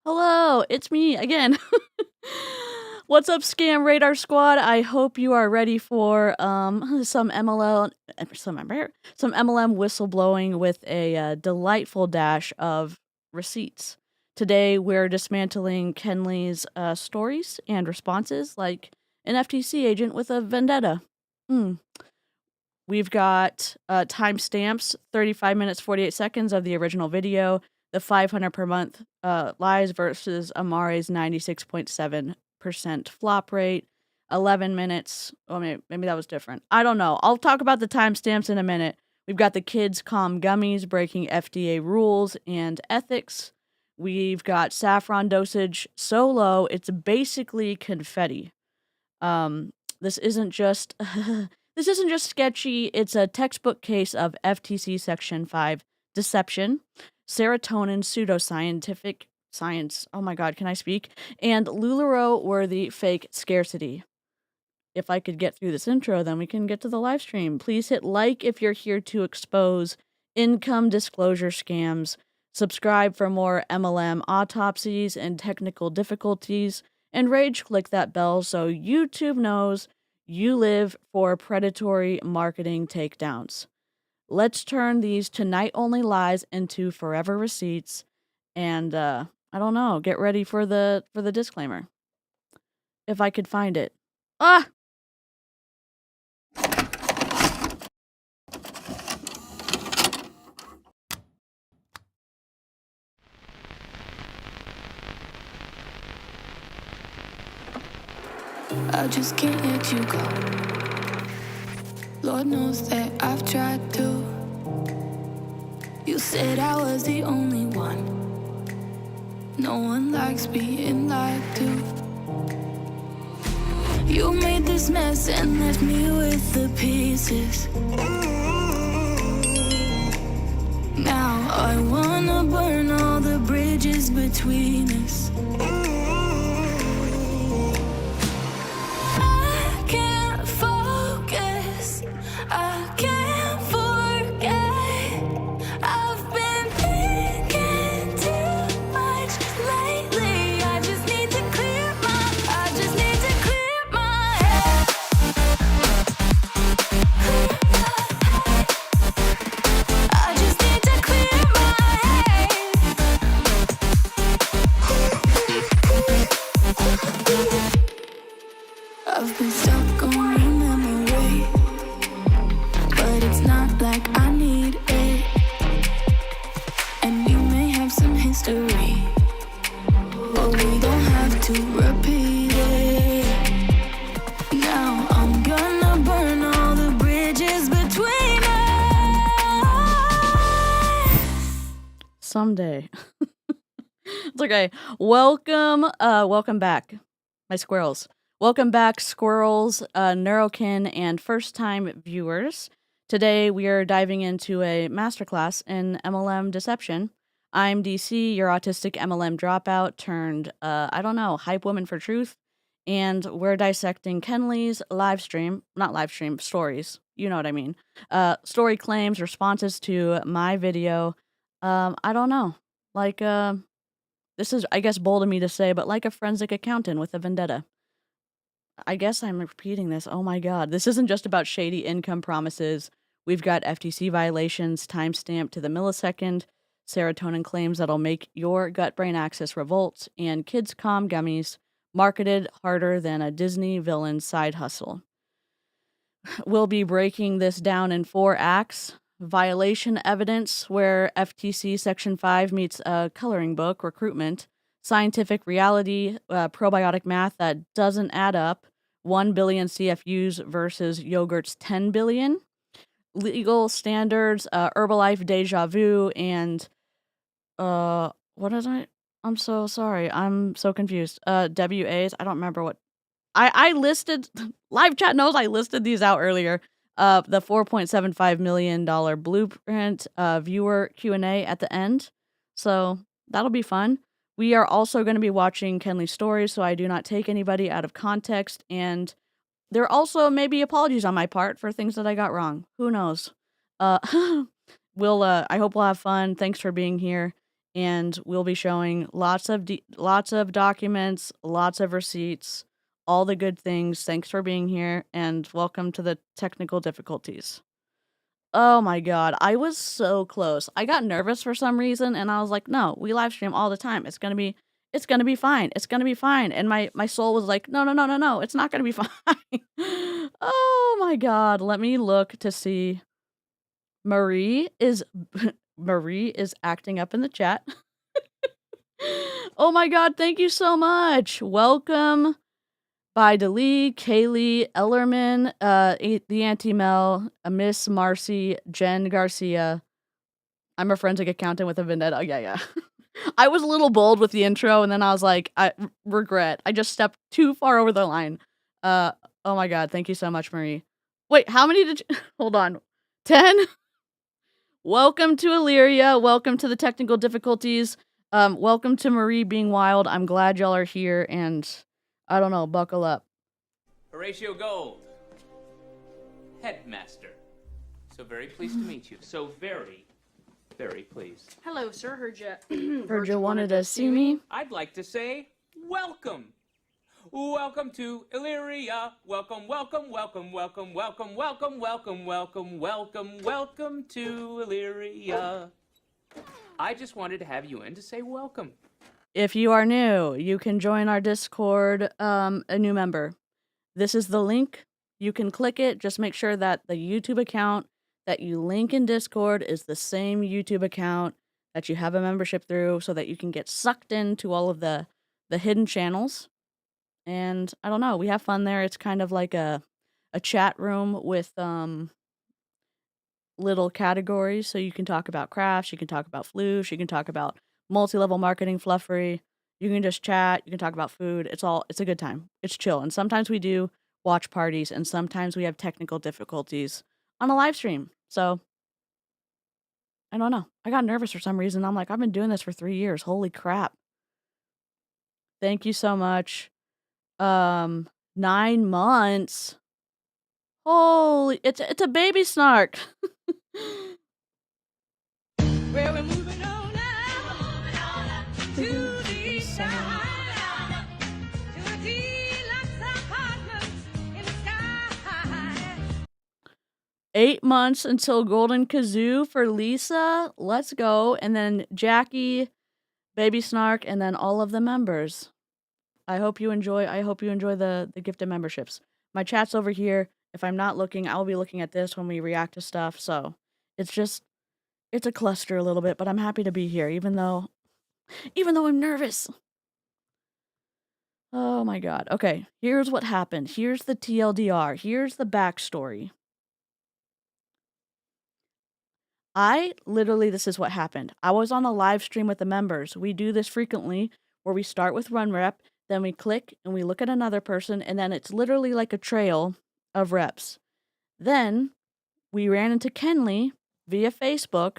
Hello, it's me again. What's up, Scam Radar Squad? I hope you are ready for some MLM whistleblowing with a delightful dash of receipts. Today, we're dismantling Kenley's stories and responses like an FTC agent with a vendetta. Hmm. We've got timestamps, 35 minutes, 48 seconds of the original video, the 500 per month lies versus Amare's 96.7% flop rate, 11 minutes. Oh, maybe that was different. I don't know. I'll talk about the timestamps in a minute. We've got the kids' calm gummies breaking FDA rules and ethics. We've got Saffron dosage so low, it's basically confetti. This isn't just this isn't just sketchy, it's a textbook case of FTC Section 5 deception, serotonin pseudoscientific science, oh my god, can I speak? And LuLaRoe worthy fake scarcity. If I could get through this intro, then we can get to the live stream. Please hit like if you're here to expose income disclosure scams. Subscribe for more MLM autopsies and technical difficulties. And rage click that bell so YouTube knows you live for predatory marketing takedowns. Let's turn these tonight-only lies into forever receipts. And, I don't know, get ready for the disclaimer. If I could find it. Ah! I just can't let you go. Lord knows that I've tried to. You said I was the only one. No one likes being lied to. You made this mess and left me with the pieces. Now I wanna burn all the bridges between us. I can't forget. I've been thinking too much lately. I just need to clear my head. I just need to clear my head. I've been stuck on your memory, but it's not like I need it. And we may have some history, but we don't have to repeat it. Now I'm gonna burn all the bridges between us. Someday. It's okay. Welcome back, my squirrels. Welcome back, squirrels, neurokin, and first-time viewers. Today, we are diving into a masterclass in MLM deception. I'm DC, your autistic MLM dropout turned, hype woman for truth, and we're dissecting Kenley's stories. You know what I mean. Story claims, responses to my video. This is, I guess, bold of me to say, but like a forensic accountant with a vendetta. I guess I'm repeating this. Oh my god. This isn't just about shady income promises. We've got FTC violations timestamped to the millisecond, serotonin claims that'll make your gut-brain axis revolt, and kids' calm gummies marketed harder than a Disney villain's side hustle. We'll be breaking this down in 4 acts. Violation evidence, where FTC Section 5 meets a coloring book, recruitment. Scientific reality, probiotic math that doesn't add up. 1 billion CFUs versus yogurt's 10 billion. Legal standards, Herbalife deja vu, and what is I? I'm so sorry. I'm so confused. WAs. I don't remember what. I listed. Live chat knows I listed these out earlier. The $4.75 million blueprint viewer Q&A at the end. So that'll be fun. We are also going to be watching Kenley's stories, so I do not take anybody out of context, and there also may be apologies on my part for things that I got wrong. Who knows? I hope we'll have fun. Thanks for being here. and we'll be showing lots of documents, lots of receipts, all the good things. Thanks for being here, and welcome to the technical difficulties. Oh my god, I was so close. I got nervous for some reason, and I was like, "No, we live stream all the time. It's gonna be fine. It's gonna be fine." And my soul was like, "No, no, no, no, no. It's not gonna be fine." Oh my god, let me look to see. Marie is Marie is acting up in the chat. Oh my god, thank you so much. Welcome by Delee, Kaylee, Ellerman, the Anti-Mel, Miss Marcy, Jen Garcia. I'm a forensic accountant with a vendetta. Yeah. I was a little bold with the intro, and then I was like, I regret. I just stepped too far over the line. Oh my god, thank you so much, Marie. Wait, how many did you hold on. 10? Welcome to Illyria. Welcome to the technical difficulties. Welcome to Marie being wild. I'm glad y'all are here, and I don't know, buckle up. Horatio Gold, headmaster. So very pleased to meet you. So very, very pleased. Hello, sir. Heard you wanted to see me. I'd like to say welcome. Welcome to Illyria. Welcome, welcome, welcome, welcome, welcome, welcome, welcome, welcome, welcome, welcome to Illyria. I just wanted to have you in to say welcome. If you are new, you can join our Discord, a new member. This is the link. You can click it. Just make sure that the YouTube account that you link in Discord is the same YouTube account that you have a membership through, so that you can get sucked into all of the hidden channels. And I don't know, we have fun there. It's kind of like a chat room with little categories, so you can talk about crafts, you can talk about floosh, you can talk about multi-level marketing fluffery, you can just chat, you can talk about food. It's a good time. It's chill. And sometimes we do watch parties, and sometimes we have technical difficulties on a live stream. So I don't know. I got nervous for some reason. I'm like, I've been doing this for 3 years. Holy crap. Thank you so much. 9 months. Holy, it's a baby snark. Well, we're moving on now to the side, to a deluxe apartment in the sky. 8 months until Golden Kazoo for Lisa. Let's go. And then Jackie, Baby Snark, and then all of the members. I hope you enjoy the gifted memberships. My chat's over here. If I'm not looking, I'll be looking at this when we react to stuff. So it's a cluster a little bit, but I'm happy to be here, even though I'm nervous. Oh my god. Okay, here's what happened. Here's the TLDR. Here's the backstory. This is what happened. I was on a live stream with the members. We do this frequently, where we start with run rep, then we click and we look at another person, and then it's literally like a trail of reps. Then we ran into Kenley via Facebook,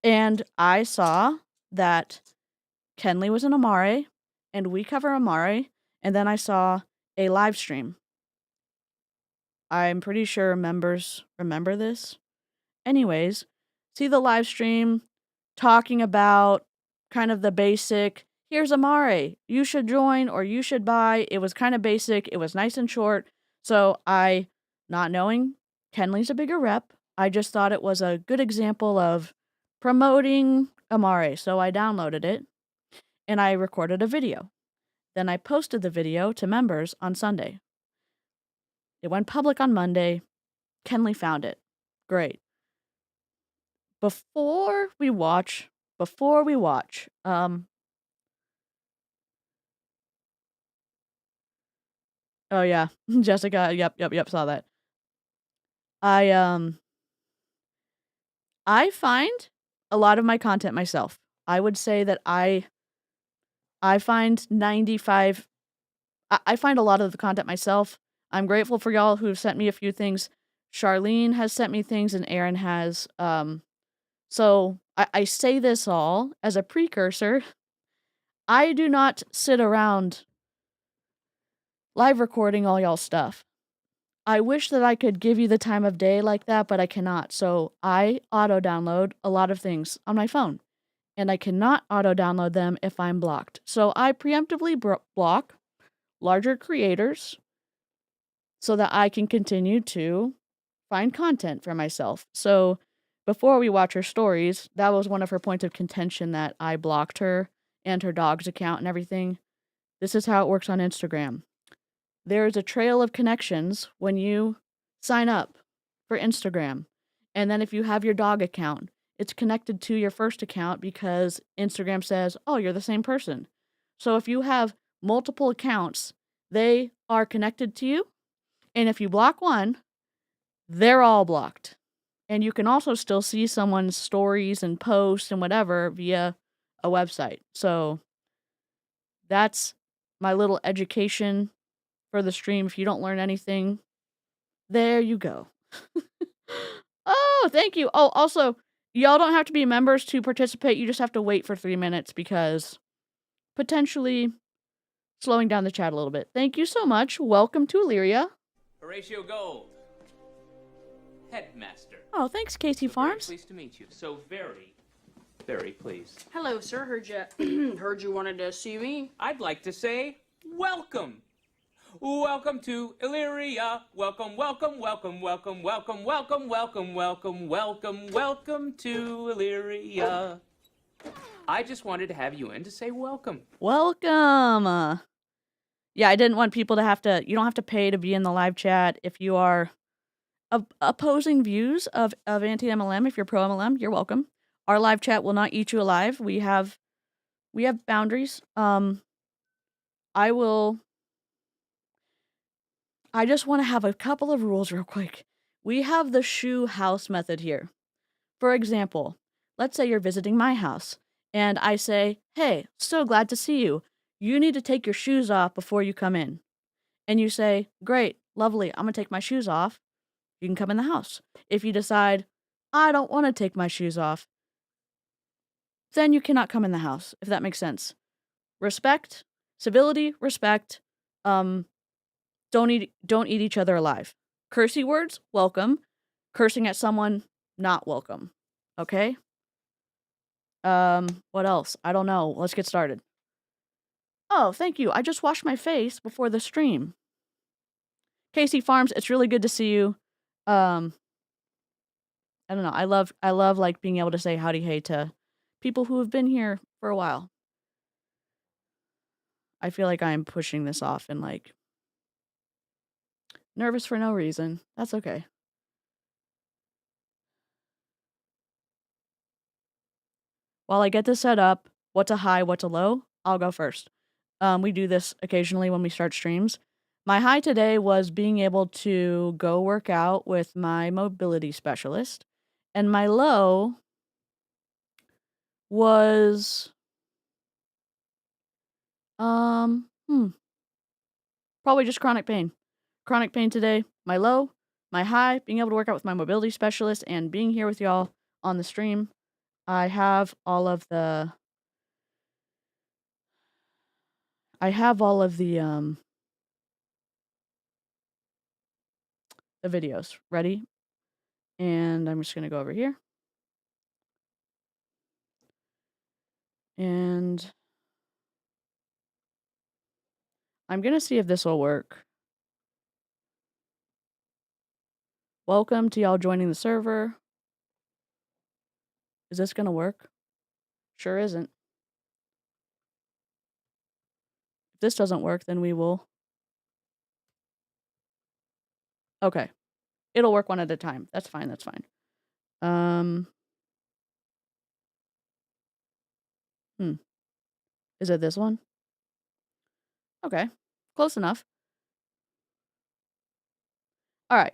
and I saw that Kenley was an Amare, and we cover Amare, and then I saw a live stream. I'm pretty sure members remember this. Anyways, see the live stream talking about kind of the basic, here's Amare, you should join or you should buy. It was kind of basic. It was nice and short. So I, not knowing Kenley's a bigger rep, I just thought it was a good example of promoting Amare. So I downloaded it and I recorded a video. Then I posted the video to members on Sunday. It went public on Monday. Kenley found it. Great. Before we watch, oh yeah, Jessica, yep, saw that. I find a lot of my content myself. I would say that I find 95, I find a lot of the content myself. I'm grateful for y'all who've sent me a few things. Charlene has sent me things, and Aaron has, so I say this all as a precursor. I do not sit around live recording all y'all stuff. I wish that I could give you the time of day like that, but I cannot. So I auto download a lot of things on my phone. and I cannot auto-download them if I'm blocked. So I preemptively block larger creators so that I can continue to find content for myself. So before we watch her stories, that was one of her points of contention, that I blocked her and her dog's account and everything. This is how it works on Instagram. There's a trail of connections when you sign up for Instagram. And then if you have your dog account, it's connected to your first account because Instagram says, oh, you're the same person. So if you have multiple accounts, they are connected to you. And if you block one, they're all blocked. And you can also still see someone's stories and posts and whatever via a website. So that's my little education for the stream. If you don't learn anything, there you go. Oh, thank you. Oh, also, y'all don't have to be members to participate. You just have to wait for 3 minutes because potentially slowing down the chat a little bit. Thank you so much. Welcome to Illyria. Horatio Gold, headmaster. Oh, thanks, Casey So very Farms. pleased to meet you. So very, very pleased. Hello, sir. Heard you wanted to see me. I'd like to say welcome. Welcome to Illyria. Welcome, welcome, welcome, welcome, welcome, welcome, welcome, welcome, welcome, welcome to Illyria. I just wanted to have you in to say welcome. Welcome. Yeah, I didn't want people to you don't have to pay to be in the live chat. If you are opposing views of anti-MLM, if you're pro-MLM, you're welcome. Our live chat will not eat you alive. We have boundaries. I just want to have a couple of rules real quick. We have the shoe house method here. For example, let's say you're visiting my house and I say, hey, so glad to see you. You need to take your shoes off before you come in. And you say, great, lovely, I'm going to take my shoes off. You can come in the house. If you decide, I don't want to take my shoes off, then you cannot come in the house, if that makes sense. Respect, civility, respect, don't eat each other alive. Cursey words, welcome. Cursing at someone, not welcome. Okay? What else? I don't know. Let's get started. Oh, thank you. I just washed my face before the stream. Casey Farms, it's really good to see you. I don't know. I love like being able to say howdy hey to people who have been here for a while. I feel like I'm pushing this off and like nervous for no reason. That's okay. While I get this set up, what's a high, what's a low, I'll go first. We do this occasionally when we start streams. My high today was being able to go work out with my mobility specialist. And my low was probably just chronic pain. Chronic pain today. My low, my high, being able to work out with my mobility specialist and being here with y'all on the stream. I have all of the videos ready. And I'm just going to go over here. And I'm going to see if this will work. Welcome to y'all joining the server. Is this going to work? Sure isn't. If this doesn't work, then we will. Okay. It'll work one at a time. That's fine. That's fine. Is it this one? Okay. Close enough. All right.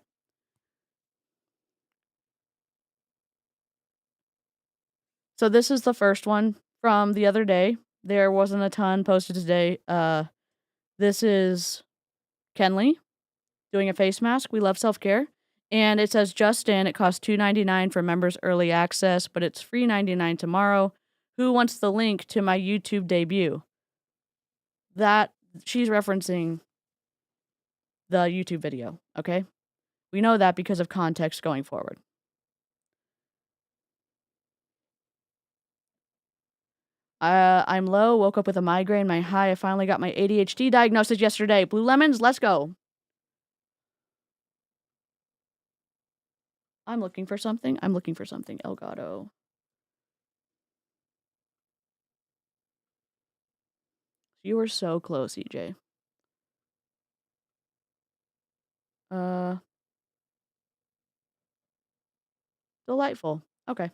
So this is the first one from the other day. There wasn't a ton posted today. This is Kenley doing a face mask. We love self-care. And it says just in, it costs $2.99 for members early access, but it's free $3.99 tomorrow. Who wants the link to my YouTube debut? That she's referencing the YouTube video, okay? We know that because of context going forward. I'm low, woke up with a migraine, my high. I finally got my ADHD diagnosis yesterday. Blue lemons, let's go. I'm looking for something. Elgato. You were so close, EJ. Delightful. Okay.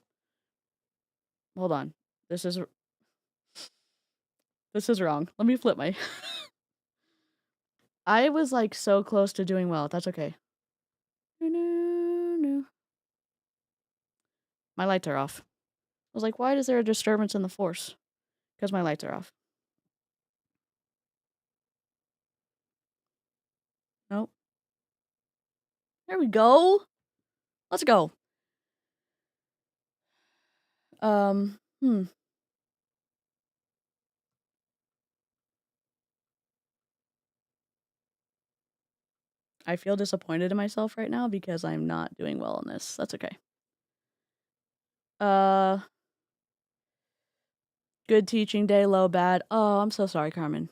Hold on. This is wrong. Let me flip my... I was like so close to doing well. That's okay. My lights are off. I was like, why is there a disturbance in the force? Because my lights are off. Nope. There we go. Let's go. I feel disappointed in myself right now because I'm not doing well in this. That's okay. Good teaching day, low, bad. Oh, I'm so sorry, Carmen.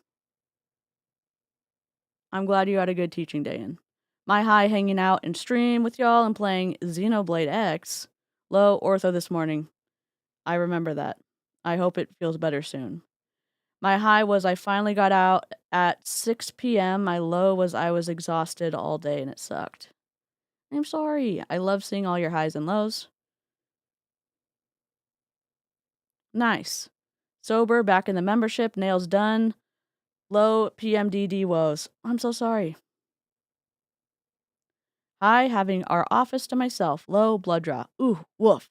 I'm glad you had a good teaching day in. My high, hanging out and stream with y'all and playing Xenoblade X. Low, ortho this morning. I remember that. I hope it feels better soon. My high was I finally got out at 6 p.m. My low was I was exhausted all day and it sucked. I'm sorry. I love seeing all your highs and lows. Nice. Sober, back in the membership, nails done. Low, PMDD woes. I'm so sorry. High, having our office to myself. Low, blood draw. Ooh, woof.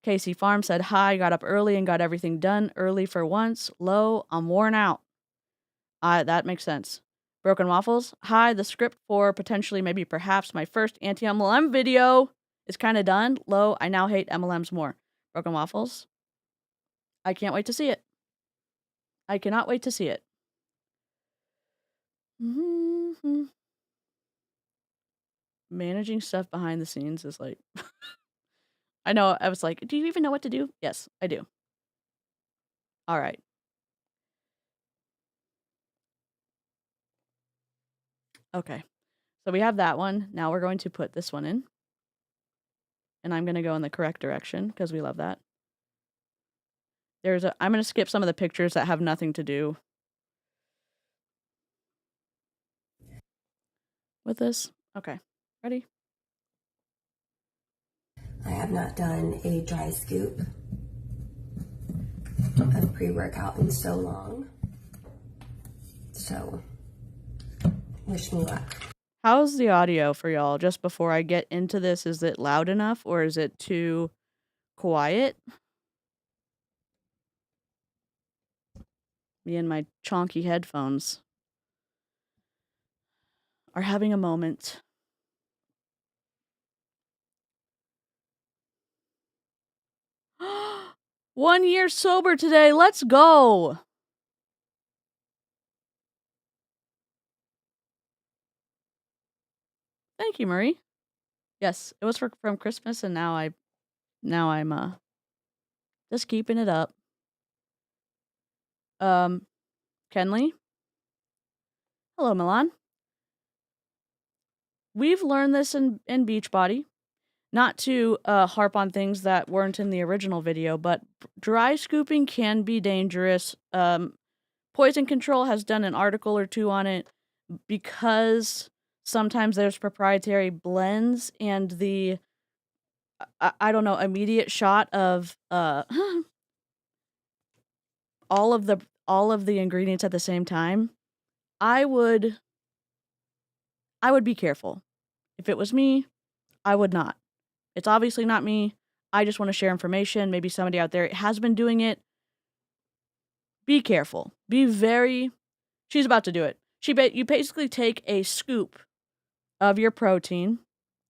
Casey Farm said, hi, got up early and got everything done early for once. Low, I'm worn out. That makes sense. Broken Waffles. Hi, the script for potentially, maybe, perhaps my first anti-MLM video is kind of done. Low, I now hate MLMs more. Broken Waffles. I can't wait to see it. I cannot wait to see it. Managing stuff behind the scenes is like... I know, I was like, do you even know what to do? Yes, I do. All right. Okay. So we have that one. Now we're going to put this one in. And I'm going to go in the correct direction because we love that. I'm going to skip some of the pictures that have nothing to do with this. Okay. Ready? I have not done a dry scoop of pre-workout in so long. So, wish me luck. How's the audio for y'all? Just before I get into this, is it loud enough or is it too quiet? Me and my chonky headphones are having a moment. One year sober today. Let's go. Thank you, Marie. Yes, it was from Christmas, and now I'm just keeping it up. Kenley. Hello, Milan. We've learned this in Beachbody. Not to harp on things that weren't in the original video, but dry scooping can be dangerous. Poison Control has done an article or two on it because sometimes there's proprietary blends and the I don't know, immediate shot of all of the ingredients at the same time. I would be careful. If it was me, I would not. It's obviously not me. I just want to share information. Maybe somebody out there has been doing it. Be careful. She's about to do it. You basically take a scoop of your protein,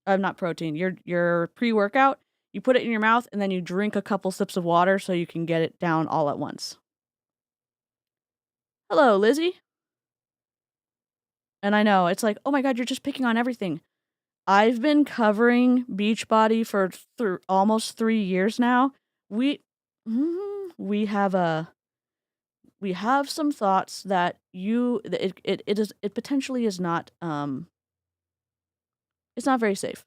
your pre-workout, you put it in your mouth, and then you drink a couple sips of water so you can get it down all at once. Hello, Lizzie. And I know, it's like, oh my god, you're just picking on everything. I've been covering Beachbody for almost 3 years now. we have some thoughts that it potentially is not it's not very safe.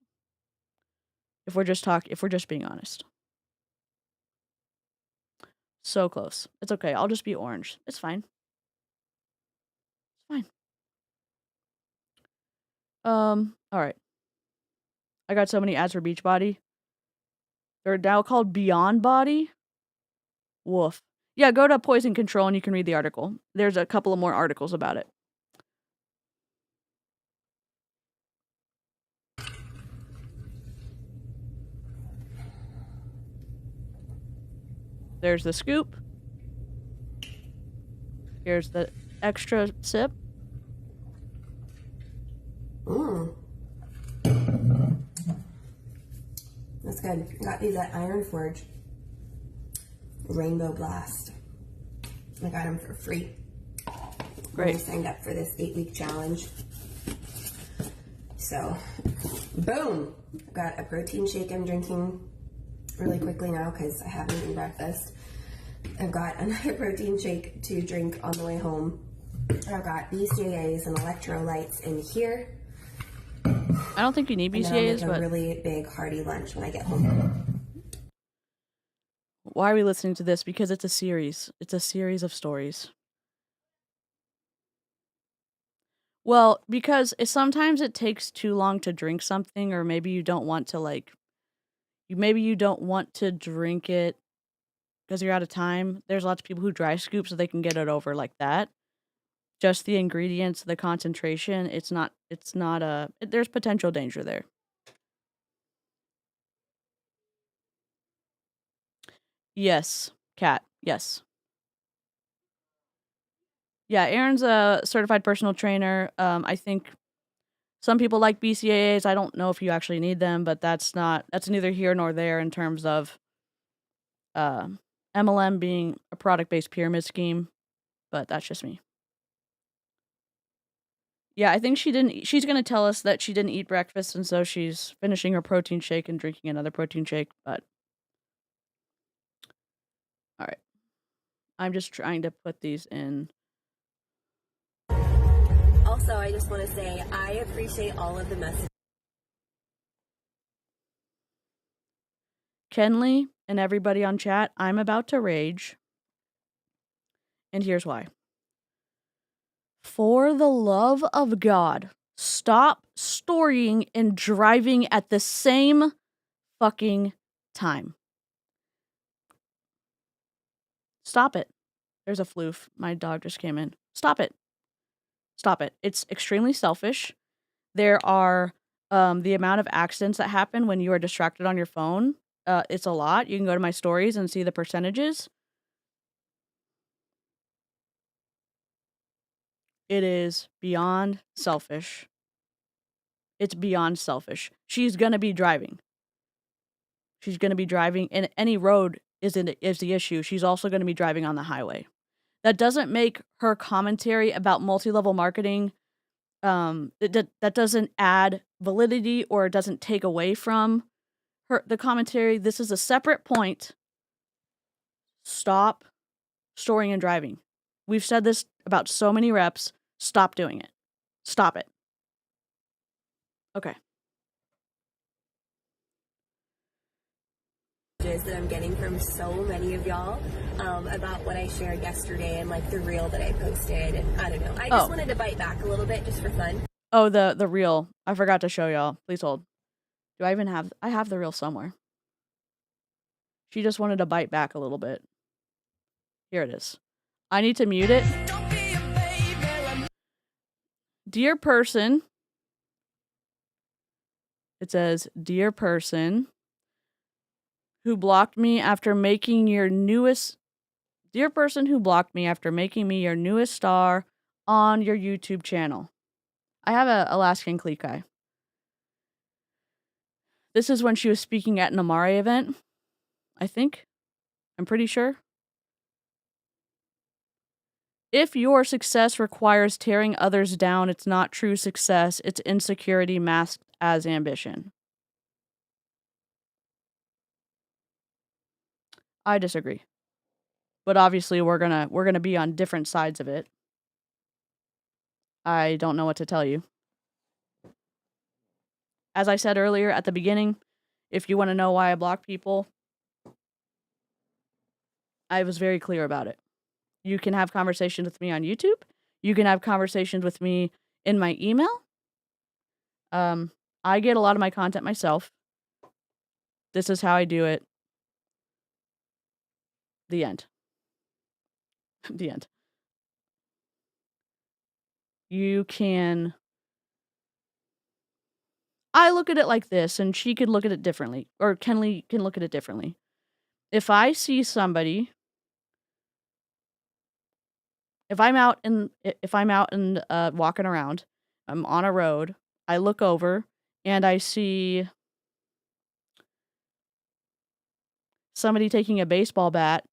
If we're just being honest. So close. It's okay. I'll just be orange. It's fine. It's fine. All right. I got so many ads for Beachbody. They're now called Beyond Body. Woof. Yeah, go to Poison Control and you can read the article. There's a couple of more articles about it. There's the scoop. Here's the extra sip. That's good. Got these at Iron Forge. Rainbow Blast. I got them for free. Great. When I signed up for this 8-week challenge. So, boom! I've got a protein shake I'm drinking really quickly now because I haven't eaten breakfast. I've got another protein shake to drink on the way home. I've got BCAAs and electrolytes in here. I don't think you need And then I'll BCAAs, make but a really big hearty lunch when I get home. why are we listening to this? Because it's a series. It's a series of stories. Well, because sometimes it takes too long to drink something, or maybe you don't want to maybe you don't want to drink it because you're out of time. There's lots of people who dry scoop so they can get it over like that. Just the ingredients, the concentration, there's potential danger there. Yes, Kat, yes. Yeah, Aaron's a certified personal trainer. I think some people like BCAAs. I don't know if you actually need them, but that's neither here nor there in terms of MLM being a product-based pyramid scheme, but that's just me. Yeah, I think she's going to tell us that she didn't eat breakfast, and so she's finishing her protein shake and drinking another protein shake, but all right. I'm just trying to put these in. Also, I just want to say I appreciate all of the messages. Kenley and everybody on chat, I'm about to rage. And here's why. For the love of God, stop storying and driving at the same fucking time. Stop it. There's a floof. My dog just came in. Stop it. Stop it. It's extremely selfish. There are the amount of accidents that happen when you are distracted on your phone. It's a lot. You can go to my stories and see the percentages. It is beyond selfish. It's beyond selfish. She's going to be driving. She's going to be driving, and any road is the issue. She's also going to be driving on the highway. That doesn't make her commentary about multi-level marketing, that doesn't add validity, or it doesn't take away from the commentary. This is a separate point. Stop storing and driving. We've said this about so many reps. Stop doing it. Stop it. Okay. That I'm getting from so many of y'all about what I shared yesterday and like the reel that I posted, and I don't know. I just wanted to bite back a little bit just for fun. Oh, the reel. I forgot to show y'all. Please hold. Do I even have... I have the reel somewhere. She just wanted to bite back a little bit. Here it is. I need to mute it. Dear person. It says, dear person who blocked me after making your newest... Dear person who blocked me after making me your newest star on your YouTube channel. I have a Alaskan Klekai. This is when she was speaking at an Amare event, I think. I'm pretty sure. If your success requires tearing others down, it's not true success. It's insecurity masked as ambition. I disagree. but obviously we're gonna be on different sides of it. I don't know what to tell you. As I said earlier at the beginning, if you want to know why I block people, I was very clear about it. You can have conversations with me on YouTube. You can have conversations with me in my email. I get a lot of my content myself. This is how I do it. The end. The end. You can... I look at it like this, and she could look at it differently. Or Kenley can look at it differently. If I see somebody... If I'm out and walking around, I'm on a road, I look over, and I see somebody taking a baseball bat,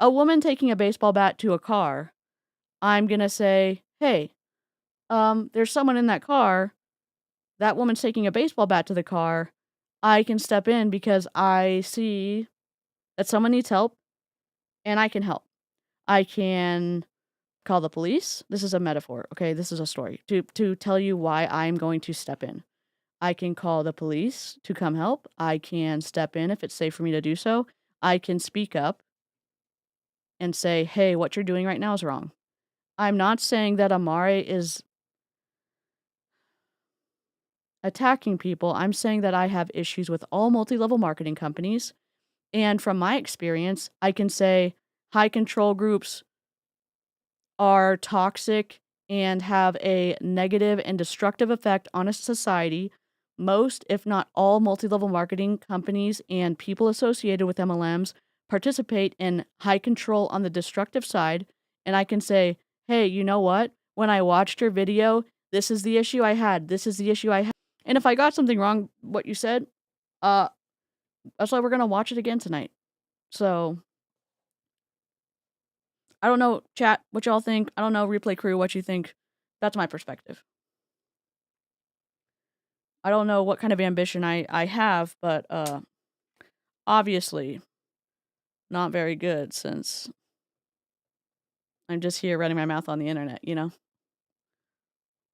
a woman taking a baseball bat to a car, I'm gonna say, hey, there's someone in that car. That woman's taking a baseball bat to the car. I can step in because I see that someone needs help, and I can help. I can call the police. This is a metaphor, okay? This is a story to tell you why I'm going to step in. I can call the police to come help. I can step in if it's safe for me to do so. I can speak up and say, hey, what you're doing right now is wrong. I'm not saying that Amare is attacking people. I'm saying that I have issues with all multi-level marketing companies. And from my experience, I can say high control groups are toxic and have a negative and destructive effect on a society. Most, if not all, multi-level marketing companies and people associated with MLMs participate in high control on the destructive side. And I can say, hey, you know what? When I watched your video, this is the issue I had. This is the issue I had. And if I got something wrong, what you said, that's why we're going to watch it again tonight. So, I don't know, chat, what y'all think. I don't know, replay crew, what you think. That's my perspective. I don't know what kind of ambition I have, but obviously not very good since I'm just here running my mouth on the internet, you know?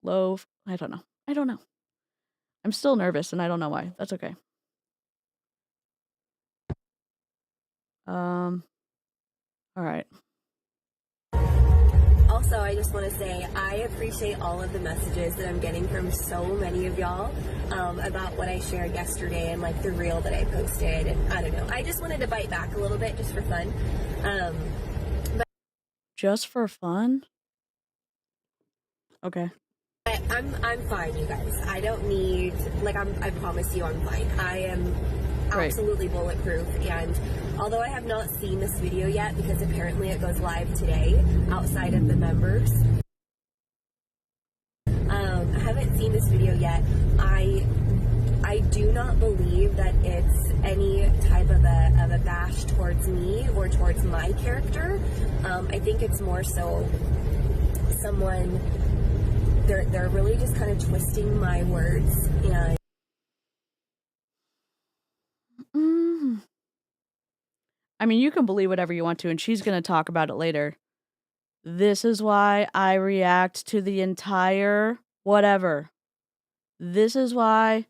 Low, I don't know. I don't know. I'm still nervous and I don't know why. That's okay. All right. Also, I just want to say I appreciate all of the messages that I'm getting from so many of y'all about what I shared yesterday and like the reel that I posted, and I don't know. I just wanted to bite back a little bit just for fun. Just for fun? Okay. But I'm fine, you guys. I don't need, like, I promise you I'm fine. I am absolutely bulletproof, and although I have not seen this video yet because apparently it goes live today outside of the members, I haven't seen this video yet. I do not believe that it's any type of a bash towards me or towards my character. I think it's more so someone, they're really just kind of twisting my words, and I mean, you can believe whatever you want to, and she's going to talk about it later. This is why I react to the entire whatever. This is why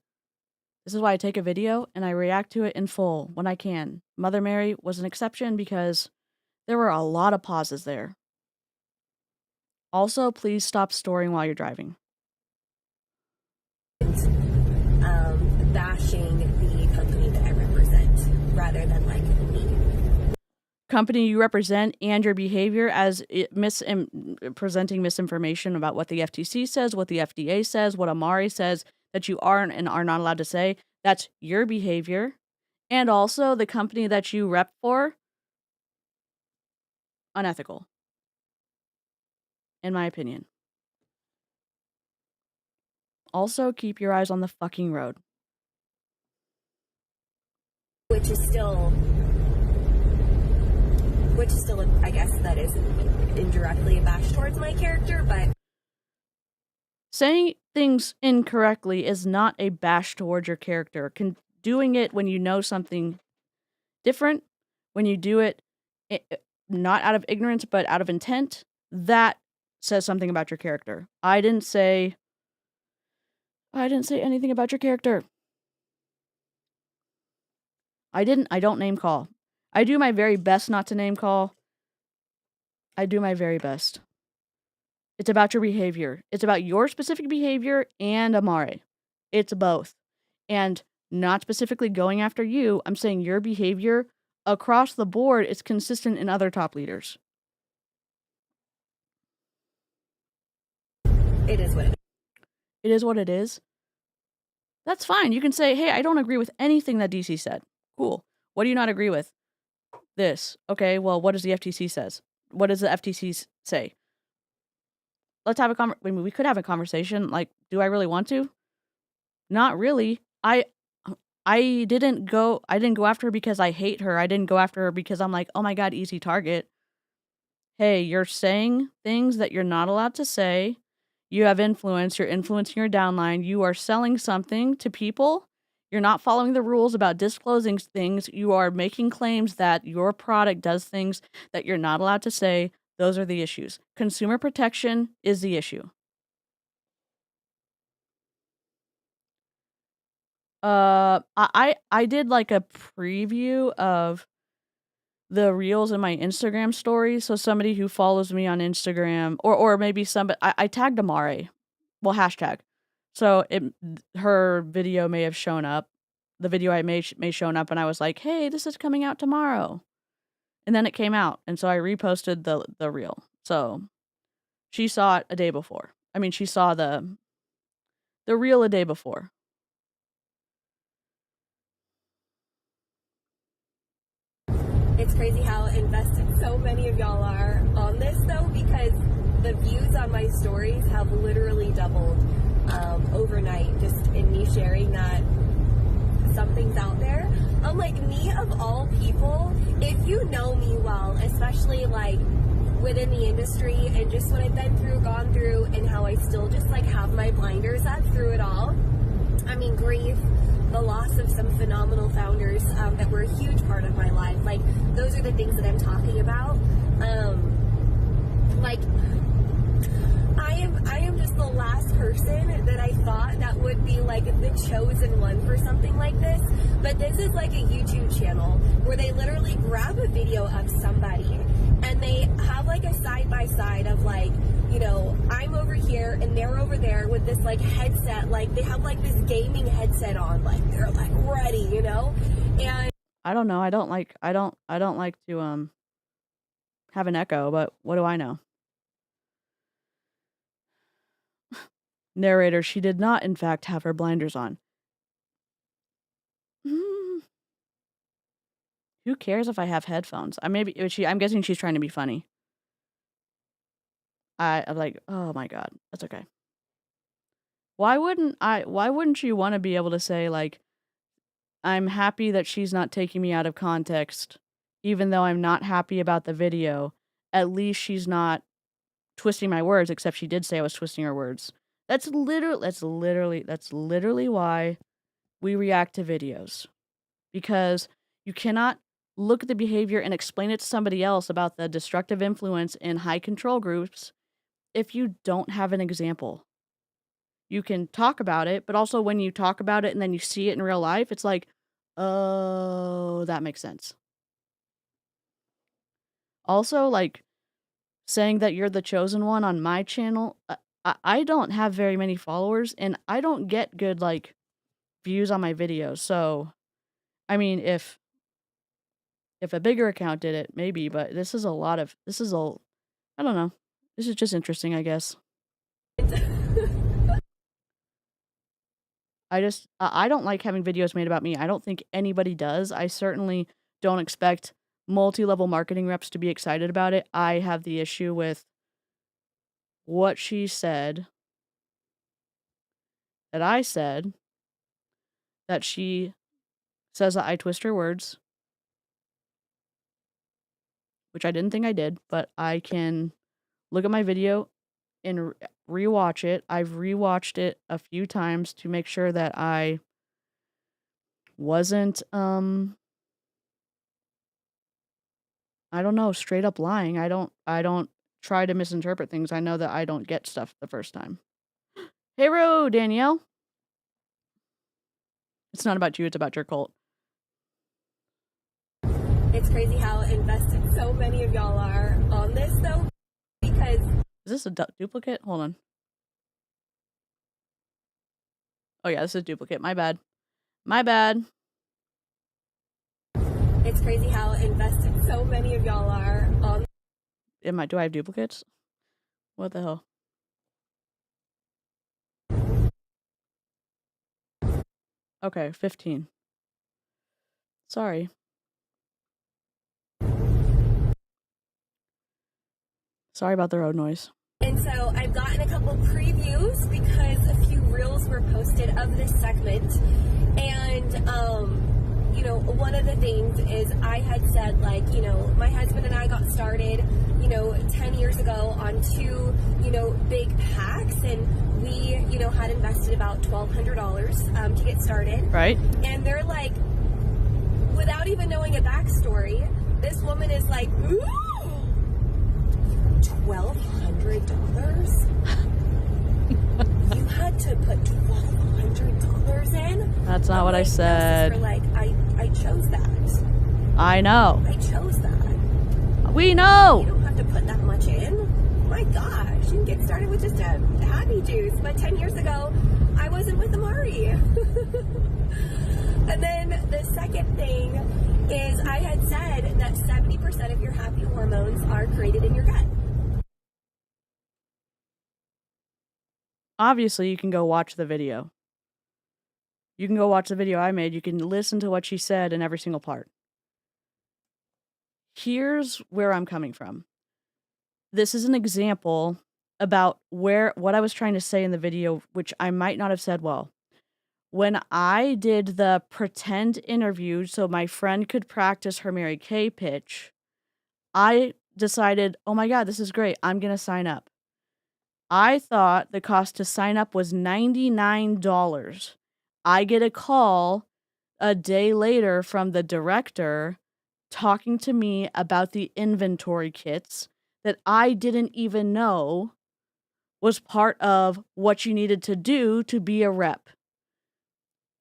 I take a video and I react to it in full when I can. Mother Mary was an exception because there were a lot of pauses there. Also, please stop storing while you're driving. bashing the company that I represent rather than like me. Company you represent and your behavior as presenting misinformation about what the FTC says, what the FDA says, what Amare says that you aren't and are not allowed to say. That's your behavior. And also the company that you rep for, unethical. In my opinion. Also, keep your eyes on the fucking road. Which is still, I guess that is indirectly a bash towards my character, but saying things incorrectly is not a bash towards your character. Doing it when you know something different, when you do it not out of ignorance, but out of intent, that says something about your character. I didn't say anything about your character. I don't name call. I do my very best not to name call. I do my very best. It's about your behavior. It's about your specific behavior and Amare. It's both. And not specifically going after you, I'm saying your behavior across the board is consistent in other top leaders. It is what it is. It is what it is. That's fine. You can say, hey, I don't agree with anything that DC said. Cool. What do you not agree with? This. Okay, well, what does the FTC says? What does the FTC say? Let's have we could have a conversation. Like, do I really want to? Not really. I didn't go after her because I hate her. I didn't go after her because I'm like, oh my God, easy target. Hey, you're saying things that you're not allowed to say. You have influence. You're influencing your downline. You are selling something to people. You're not following the rules about disclosing things. You are making claims that your product does things that you're not allowed to say. Those are the issues. Consumer protection is the issue. I did like a preview of the reels in my Instagram stories. So somebody who follows me on Instagram, or maybe somebody, I tagged Amare, well, hashtag. So her video may have shown up. The video I made may shown up, and I was like, hey, this is coming out tomorrow. And then it came out, and so I reposted the reel. So she saw it a day before. I mean, she saw the reel a day before. It's crazy how invested so many of y'all are on this, though, because the views on my stories have literally doubled overnight, just in me sharing that something's out there. I'm like, me of all people, if you know me well, especially like within the industry and just what I've been through, gone through, and how I still just like have my blinders up through it all. I mean, grief, the loss of some phenomenal founders that were a huge part of my life. Like, those are the things that I'm talking about. Like, I am just the last person that I thought that would be like the chosen one for something like this. But this is like a YouTube channel where they literally grab a video of somebody and they have like a side by side of like, you know, I'm over here and they're over there with this like headset, like they have like this gaming headset on, like they're like ready, you know? And I don't know. I don't like to have an echo, but what do I know? Narrator, she did not in fact have her blinders on. Who cares if I have headphones? I'm guessing she's trying to be funny. I'm like, oh my God, that's okay. Why wouldn't you want to be able to say like, I'm happy that she's not taking me out of context, even though I'm not happy about the video. At least she's not twisting my words, except she did say I was twisting her words. That's literally why we react to videos. Because you cannot look at the behavior and explain it to somebody else about the destructive influence in high control groups if you don't have an example. You can talk about it, but also when you talk about it and then you see it in real life, it's like, oh, that makes sense. Also, like, saying that you're the chosen one on my channel, I don't have very many followers, and I don't get good, like, views on my videos, so, I mean, if a bigger account did it, maybe, but I don't know. This is just interesting, I guess. I don't like having videos made about me. I don't think anybody does. I certainly don't expect multi-level marketing reps to be excited about it. I have the issue with what she said, that I said, that she says that I twist her words, which I didn't think I did, but I can look at my video and rewatch it. I've rewatched it a few times to make sure that I wasn't I don't know, straight up lying. I don't try to misinterpret things. I know that I don't get stuff the first time. Hey, Danielle. It's not about you, it's about your cult. It's crazy how invested so many of y'all are on this, though, because... Is this a duplicate? Hold on. Oh, yeah, this is a duplicate. My bad. My bad. It's crazy how invested so many of y'all are on... Do I have duplicates? What the hell? Okay, 15. Sorry. Sorry about the road noise. And so I've gotten a couple previews because a few reels were posted of this segment. And, you know, one of the things is I had said, like, you know, my husband and I got started, you know, 10 years ago on 2, you know, big packs. And we, you know, had invested about $1,200 to get started. Right. And they're like, without even knowing a backstory, this woman is like, ooh, $1,200? You had to put $1,200 in? That's not what I said. No, sister, like, I chose that. I know. I chose that. We know. You don't have to put that much in. My gosh, you can get started with just a happy juice. But 10 years ago, I wasn't with Amare. And then the second thing is I had said that 70% of your happy hormones are created in your gut. Obviously, you can go watch the video. You can go watch the video I made. You can listen to what she said in every single part. Here's where I'm coming from. This is an example about what I was trying to say in the video, which I might not have said well. When I did the pretend interview so my friend could practice her Mary Kay pitch, I decided, oh my God, this is great. I'm going to sign up. I thought the cost to sign up was $99. I get a call a day later from the director talking to me about the inventory kits that I didn't even know was part of what you needed to do to be a rep.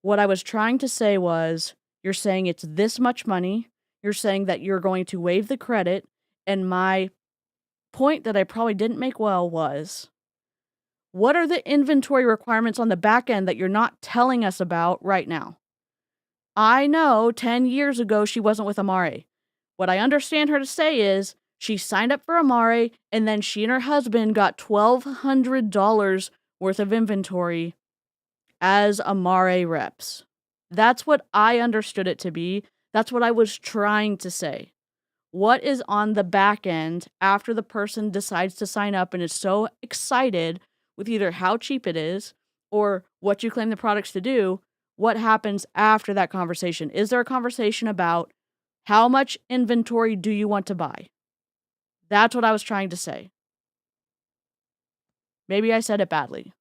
What I was trying to say was, you're saying it's this much money, you're saying that you're going to waive the credit, and my point that I probably didn't make well was, what are the inventory requirements on the back end that you're not telling us about right now? I know 10 years ago she wasn't with Amare. What I understand her to say is she signed up for Amare and then she and her husband got $1,200 worth of inventory as Amare reps. That's what I understood it to be. That's what I was trying to say. What is on the back end after the person decides to sign up and is so excited with either how cheap it is or what you claim the products to do? What happens after that conversation? Is there a conversation about how much inventory do you want to buy? That's what I was trying to say. Maybe I said it badly.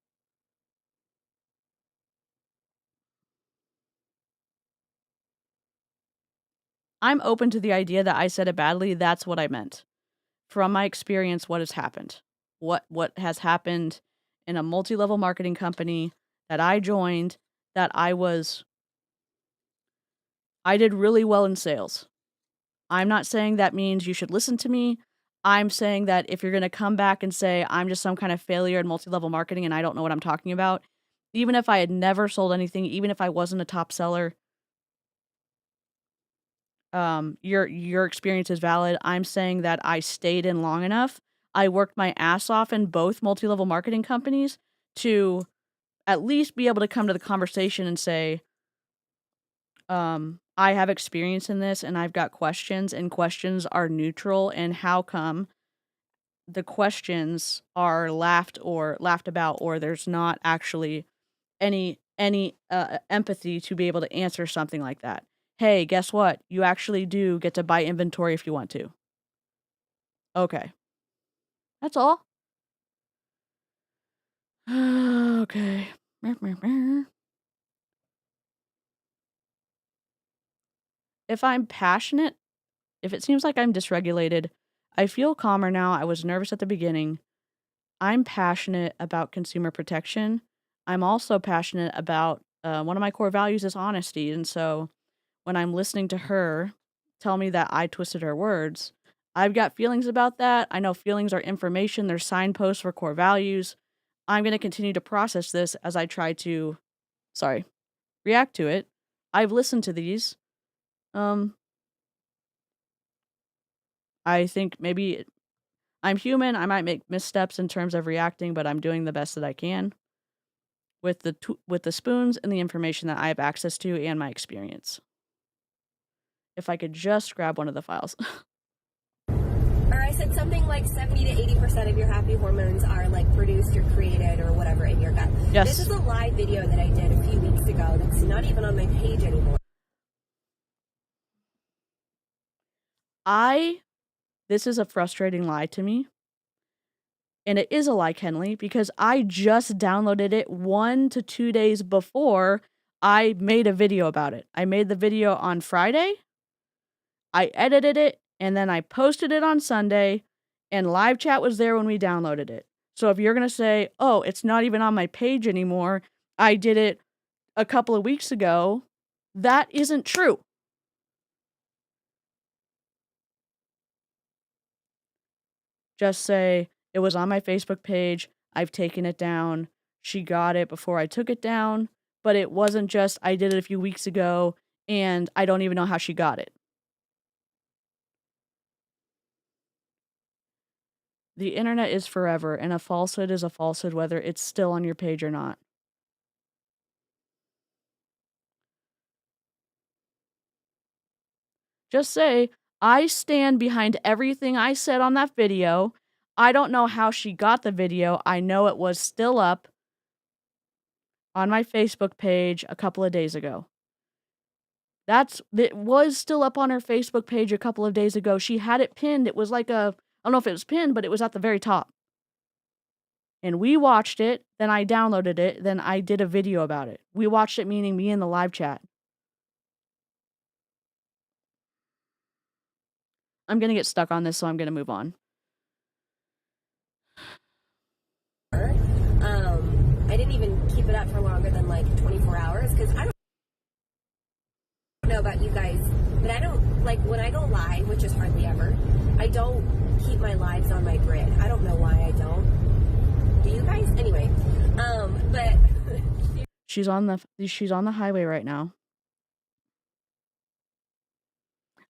I'm open to the idea that I said it badly. That's what I meant. From my experience, what has happened? What has happened in a multi-level marketing company that I joined, that I did really well in sales. I'm not saying that means you should listen to me. I'm saying that if you're going to come back and say I'm just some kind of failure in multi-level marketing and I don't know what I'm talking about, even if I had never sold anything, even if I wasn't a top seller, your experience is valid. I'm saying that I stayed in long enough. I worked my ass off in both multi-level marketing companies to at least be able to come to the conversation and say, I have experience in this and I've got questions, and questions are neutral, and how come the questions are laughed about, or there's not actually any empathy to be able to answer something like that. Hey, guess what? You actually do get to buy inventory if you want to. Okay. That's all. Okay. If I'm passionate If it seems like I'm dysregulated, I feel calmer now. I was nervous at the beginning. I'm passionate about consumer protection. I'm also passionate about one of my core values is honesty. And so when I'm listening to her tell me that I twisted her words, I've got feelings about that. I know feelings are information, they're signposts for core values. I'm going to continue to process this as I try to, react to it. I've listened to these. Um, I think maybe I'm human. I might make missteps in terms of reacting, but I'm doing the best that I can with the spoons and the information that I have access to and my experience. If I could just grab one of the files. Or I said something like 70 to 80% of your happy hormones are like produced or created or whatever in your gut. Yes. This is a live video that I did a few weeks ago that's not even on my page anymore. This is a frustrating lie to me. And it is a lie, Kenley, because I just downloaded it 1 to 2 days before I made a video about it. I made the video on Friday. I edited it, and then I posted it on Sunday, and live chat was there when we downloaded it. So if you're going to say, oh, it's not even on my page anymore, I did it a couple of weeks ago, that isn't true. Just say, it was on my Facebook page, I've taken it down, she got it before I took it down, but it wasn't just, I did it a few weeks ago, and I don't even know how she got it. The internet is forever, and a falsehood is a falsehood whether it's still on your page or not. Just say, I stand behind everything I said on that video. I don't know how she got the video. I know it was still up on my Facebook page a couple of days ago. It was still up on her Facebook page a couple of days ago. She had it pinned. It was like I don't know if it was pinned, but it was at the very top. And we watched it, then I downloaded it, then I did a video about it. We watched it, meaning me in the live chat. I'm going to get stuck on this, so I'm going to move on. I didn't even keep it up for longer than like 24 hours because I don't know about you guys, but I don't, like when I go live, which is hardly ever, I don't keep my lives on my grid. I don't know why I don't. Do you guys? Anyway, but she's on the highway right now.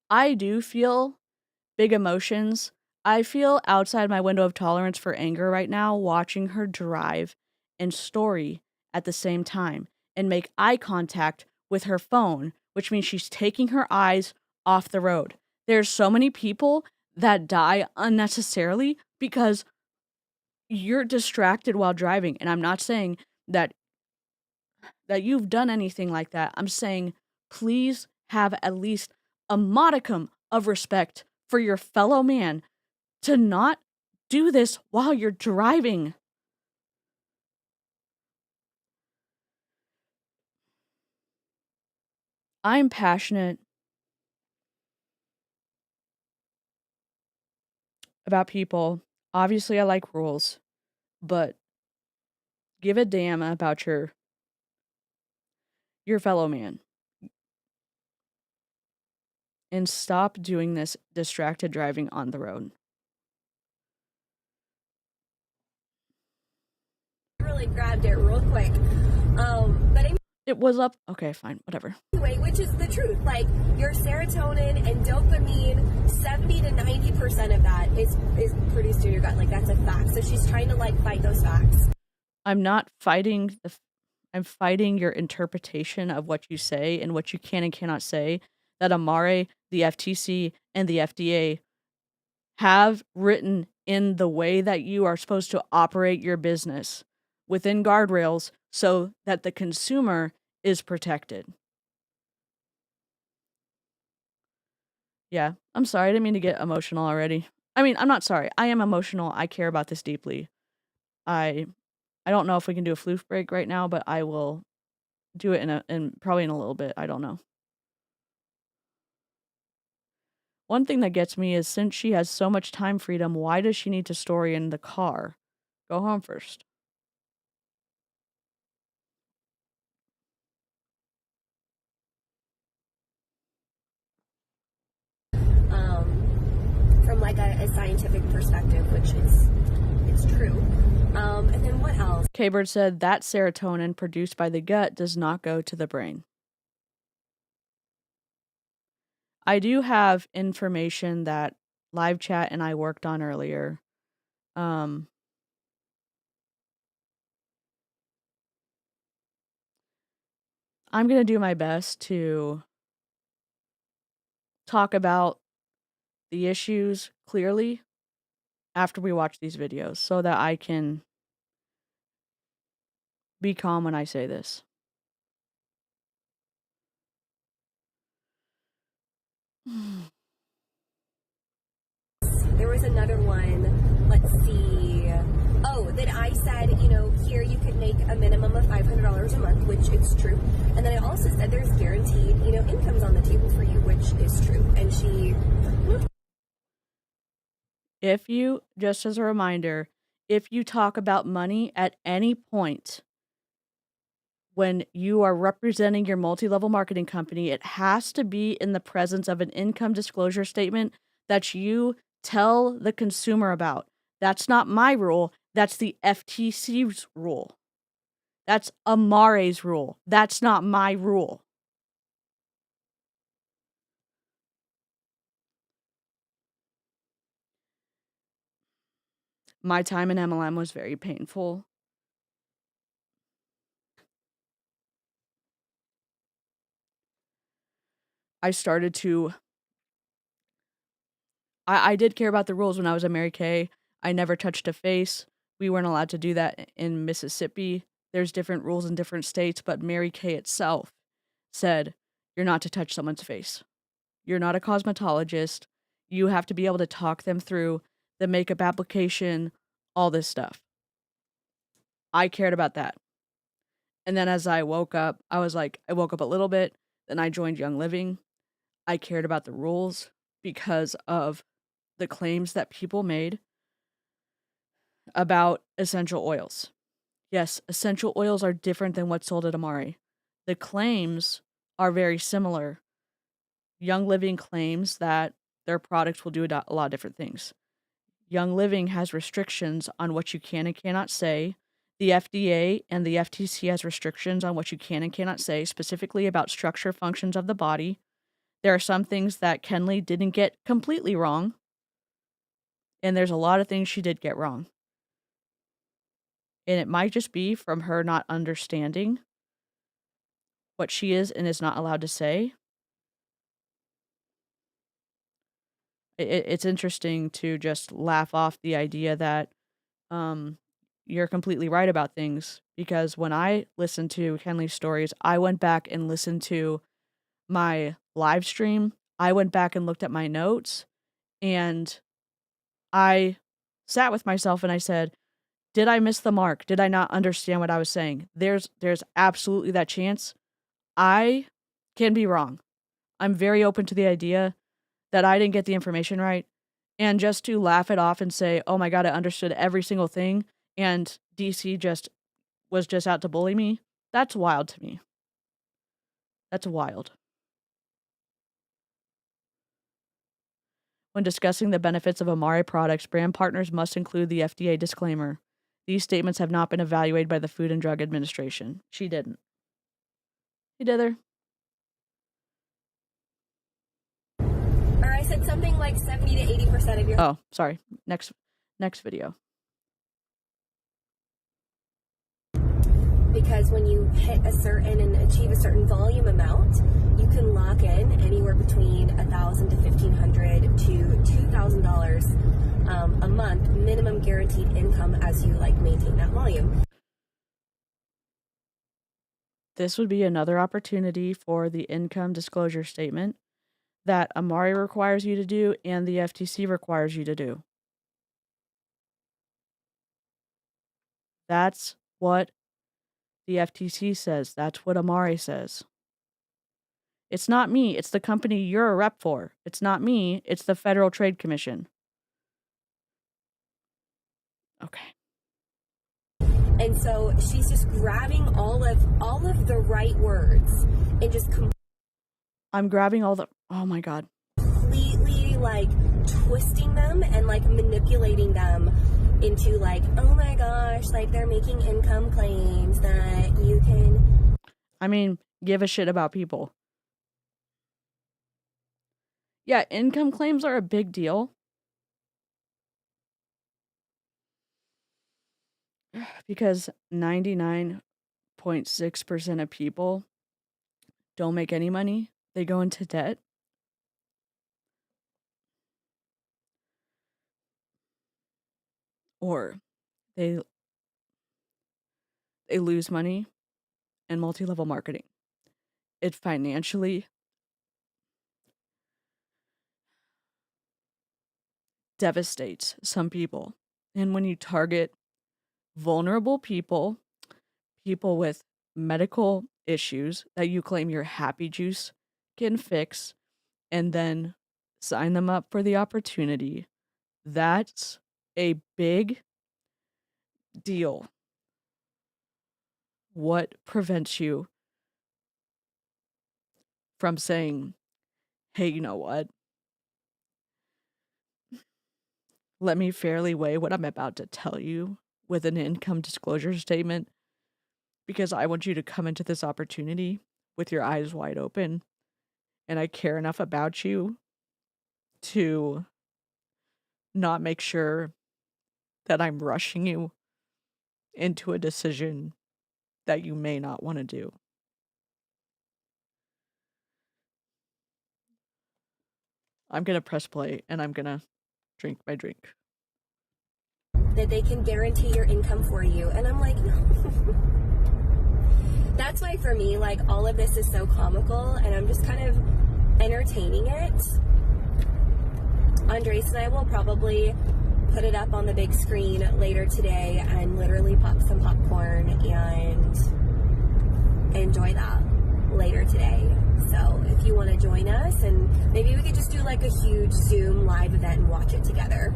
I do feel big emotions. I feel outside my window of tolerance for anger right now, watching her drive and story at the same time and make eye contact with her phone, which means she's taking her eyes off the road. There's so many people that die unnecessarily because you're distracted while driving. And I'm not saying that you've done anything like that. I'm saying please have at least a modicum of respect for your fellow man to not do this while you're driving. I'm passionate about people. Obviously, I like rules, but give a damn about your fellow man. And stop doing this distracted driving on the road. really grabbed it real quick. But it was up. Okay, fine, whatever. Anyway, which is the truth. Like your serotonin and dopamine, 70 to 90% of that is produced in your gut. Like that's a fact. So she's trying to like fight those facts. I'm not fighting I'm fighting your interpretation of what you say and what you can and cannot say that Amare, the FTC, and the FDA have written in the way that you are supposed to operate your business within guardrails so that the consumer is protected. Yeah, I'm sorry. I didn't mean to get emotional already. I mean, I'm not sorry. I am emotional. I care about this deeply. I don't know if we can do a floof break right now, but I will do it in probably in a little bit. I don't know. One thing that gets me is since she has so much time freedom, why does she need to store in the car? Go home first. From like a scientific perspective, which is it's true. And then what else? K-Bird said that serotonin produced by the gut does not go to the brain. I do have information that live chat and I worked on earlier. I'm going to do my best to talk about the issues clearly after we watch these videos so that I can be calm when I say this. There was another one, let's see. Oh, that I said, here you could make a minimum of $500 a month, which is true. And then I also said there's guaranteed, incomes on the table for you, which is true. And she... If you, just as a reminder, if you talk about money at any point when you are representing your multi-level marketing company, it has to be in the presence of an income disclosure statement that you tell the consumer about. That's not my rule. That's the FTC's rule. That's Amare's rule. That's not my rule. My time in MLM was very painful. I started to... I did care about the rules when I was at Mary Kay. I never touched a face. We weren't allowed to do that in Mississippi. There's different rules in different states, but Mary Kay itself said, you're not to touch someone's face. You're not a cosmetologist. You have to be able to talk them through the makeup application, all this stuff. I cared about that. And then as I woke up, I woke up a little bit, then I joined Young Living. I cared about the rules because of the claims that people made about essential oils. Yes, essential oils are different than what's sold at Amare. The claims are very similar. Young Living claims that their products will do a lot of different things. Young Living has restrictions on what you can and cannot say. The FDA and the FTC has restrictions on what you can and cannot say, specifically about structure functions of the body. There are some things that Kenley didn't get completely wrong, and there's a lot of things she did get wrong. And it might just be from her not understanding what she is and is not allowed to say. It's interesting to just laugh off the idea that you're completely right about things, because when I listened to Kenley's stories, I went back and listened to my live stream. I went back and looked at my notes, and I sat with myself and I said, did I miss the mark? Did I not understand what I was saying? There's absolutely that chance. I can be wrong. I'm very open to the idea that I didn't get the information right. And just to laugh it off and say, oh my God, I understood every single thing, and DC was just out to bully me, that's wild to me. That's wild. When discussing the benefits of Amare products, brand partners must include the FDA disclaimer. These statements have not been evaluated by the Food and Drug Administration. She didn't. Hey, Dither. Or I said something like 70 to 80% of your... Oh, sorry. Next video. Because when you hit a certain and achieve a certain volume amount, you can lock in anywhere between $1,000 to $1,500 to $2,000 a month minimum guaranteed income as you maintain that volume. This would be another opportunity for the income disclosure statement that Amare requires you to do and the FTC requires you to do. That's what the FTC says. That's what Amare says. It's not me. It's the company you're a rep for. It's not me. It's the Federal Trade Commission. Okay. And so she's just grabbing all of the right words and just I'm grabbing all the, oh my God. completely like twisting them and like manipulating them into like, oh my gosh, like they're making income claims that you can. I mean, give a shit about people. Yeah, income claims are a big deal. Because 99.6% of people don't make any money. They go into debt. Or they lose money in multi-level marketing. It financially devastates some people. And when you target vulnerable people, people with medical issues that you claim your happy juice can fix, and then sign them up for the opportunity, that's a big deal. What prevents you from saying, hey, you know what? Let me fairly weigh what I'm about to tell you with an income disclosure statement, because I want you to come into this opportunity with your eyes wide open, and I care enough about you to not make sure that I'm rushing you into a decision that you may not want to do. I'm going to press play and I'm going to drink my drink. That they can guarantee your income for you. And I'm like, no. That's why for me, like, all of this is so comical and I'm just kind of entertaining it. Andres and I will probably put it up on the big screen later today and literally pop some popcorn and enjoy that later today. So if you want to join us, and maybe we could just do like a huge Zoom live event and watch it together.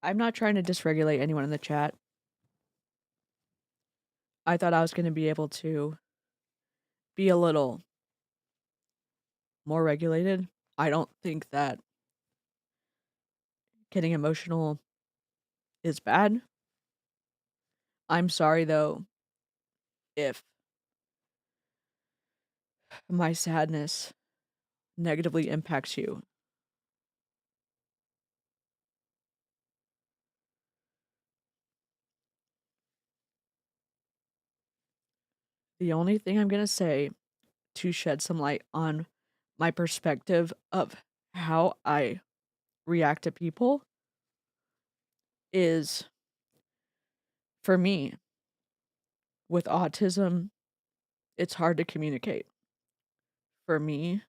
I'm not trying to dysregulate anyone in the chat. I thought I was going to be able to be a little more regulated. I don't think that getting emotional is bad. I'm sorry, though, if my sadness negatively impacts you. The only thing I'm going to say to shed some light on my perspective of how I react to people is, for me, with autism, it's hard to communicate. For me,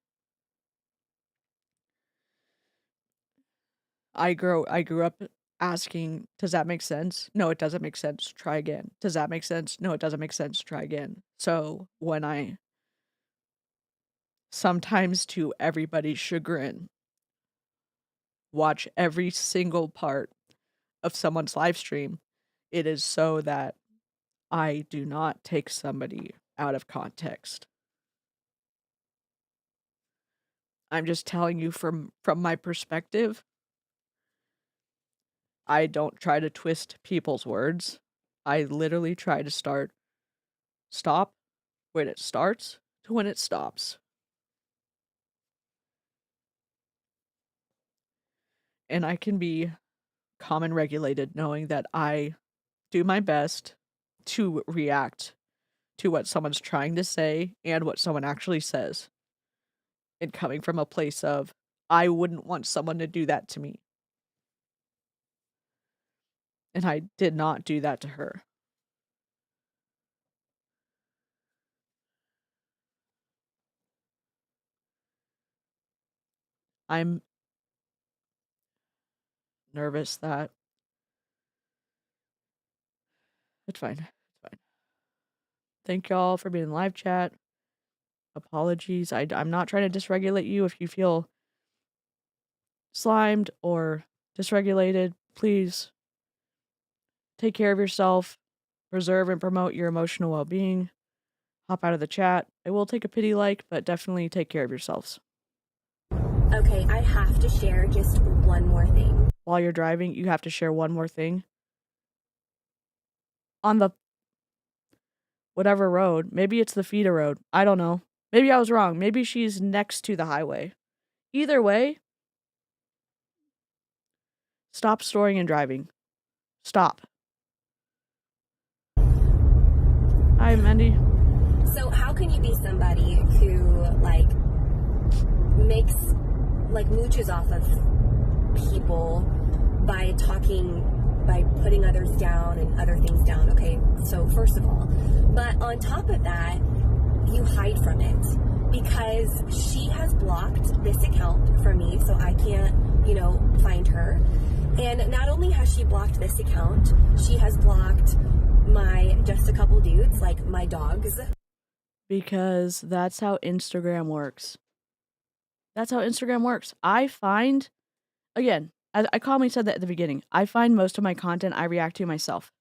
I grew up asking, does that make sense? No, it doesn't make sense. Try again. Does that make sense? No, it doesn't make sense. Try again. So when I, sometimes to everybody's chagrin, watch every single part of someone's live stream, it is so that I do not take somebody out of context. I'm just telling you from my perspective. I don't try to twist people's words. I literally try to stop when it starts to when it stops. And I can be calm and regulated knowing that I do my best to react to what someone's trying to say and what someone actually says. And coming from a place of, I wouldn't want someone to do that to me. And I did not do that to her. I'm nervous that it's fine. It's fine. Thank y'all for being in live chat. Apologies. I'm not trying to dysregulate you. If you feel slimed or dysregulated, please take care of yourself. Preserve and promote your emotional well-being. Hop out of the chat. I will take a pity like, but definitely take care of yourselves. Okay, I have to share just one more thing. While you're driving, you have to share one more thing. On the whatever road. Maybe it's the feeder road. I don't know. Maybe I was wrong. Maybe she's next to the highway. Either way, stop storing and driving. Stop. Hi, Mandy. So how can you be somebody who makes mooches off of people by putting others down and other things down? Okay, so first of all, but on top of that, you hide from it because she has blocked this account from me, so I can't, find her. And not only has she blocked this account, she has blocked my just a couple dudes, like my dogs. Because that's how Instagram works. That's how Instagram works. I find, again, I calmly said that at the beginning, I find most of my content I react to myself.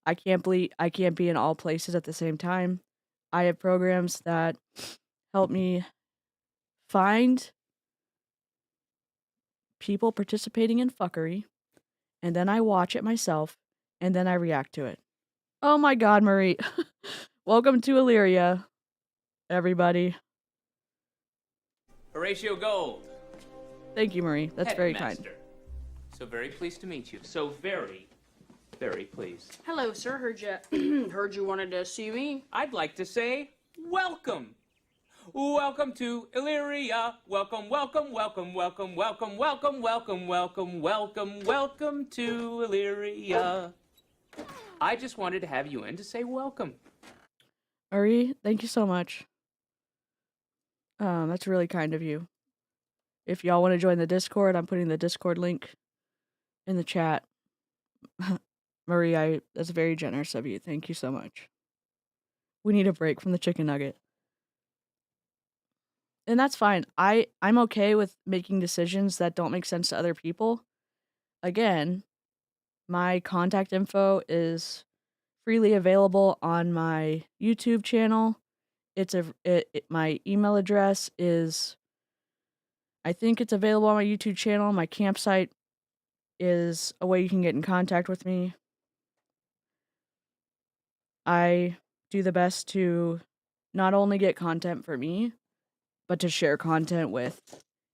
I can't be in all places at the same time. I have programs that help me find people participating in fuckery, and then I watch it myself, and then I react to it. Oh my god, Marie. Welcome to Illyria, everybody. Horatio Gold. Thank you, Marie. That's very kind. Headmaster. So very pleased to meet you. So very, very pleased. Hello, sir. Heard you wanted to see me. I'd like to say welcome. Welcome to Illyria. Welcome, welcome, welcome, welcome, welcome, welcome, welcome, welcome, welcome, welcome to Illyria. I just wanted to have you in to say welcome. Marie, thank you so much. That's really kind of you. If y'all want to join the Discord, I'm putting the Discord link in the chat. Marie, that's very generous of you. Thank you so much. We need a break from the chicken nugget. And that's fine. I'm okay with making decisions that don't make sense to other people. Again, my contact info is freely available on my YouTube channel. My email address is, I think it's available on my YouTube channel. My campsite is a way you can get in contact with me. I do the best to not only get content for me, but to share content with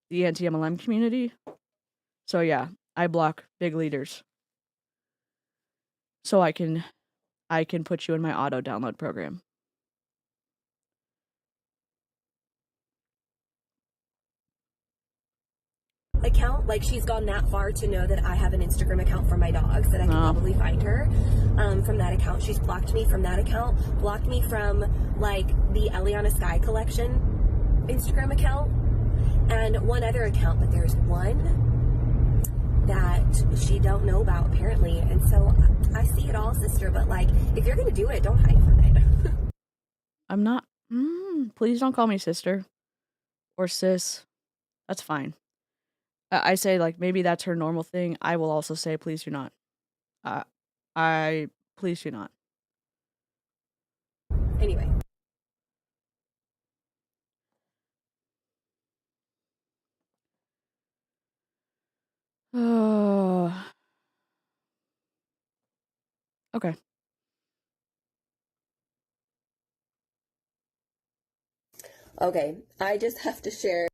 the anti-MLM community. So yeah, I block big leaders. So I can put you in my auto download program. Account, she's gone that far to know that I have an Instagram account for my dogs, that I can probably find her from that account. She's blocked me from that account, blocked me from the Eliana Sky collection Instagram account, and one other account, but there's one that she don't know about apparently. And so I see it all, sister, but if you're gonna do it, don't hide from it. I'm not please don't call me sister or sis. That's fine. I say maybe that's her normal thing. I will also say please do not. Please do not. Anyway. Okay. Okay, I just have to share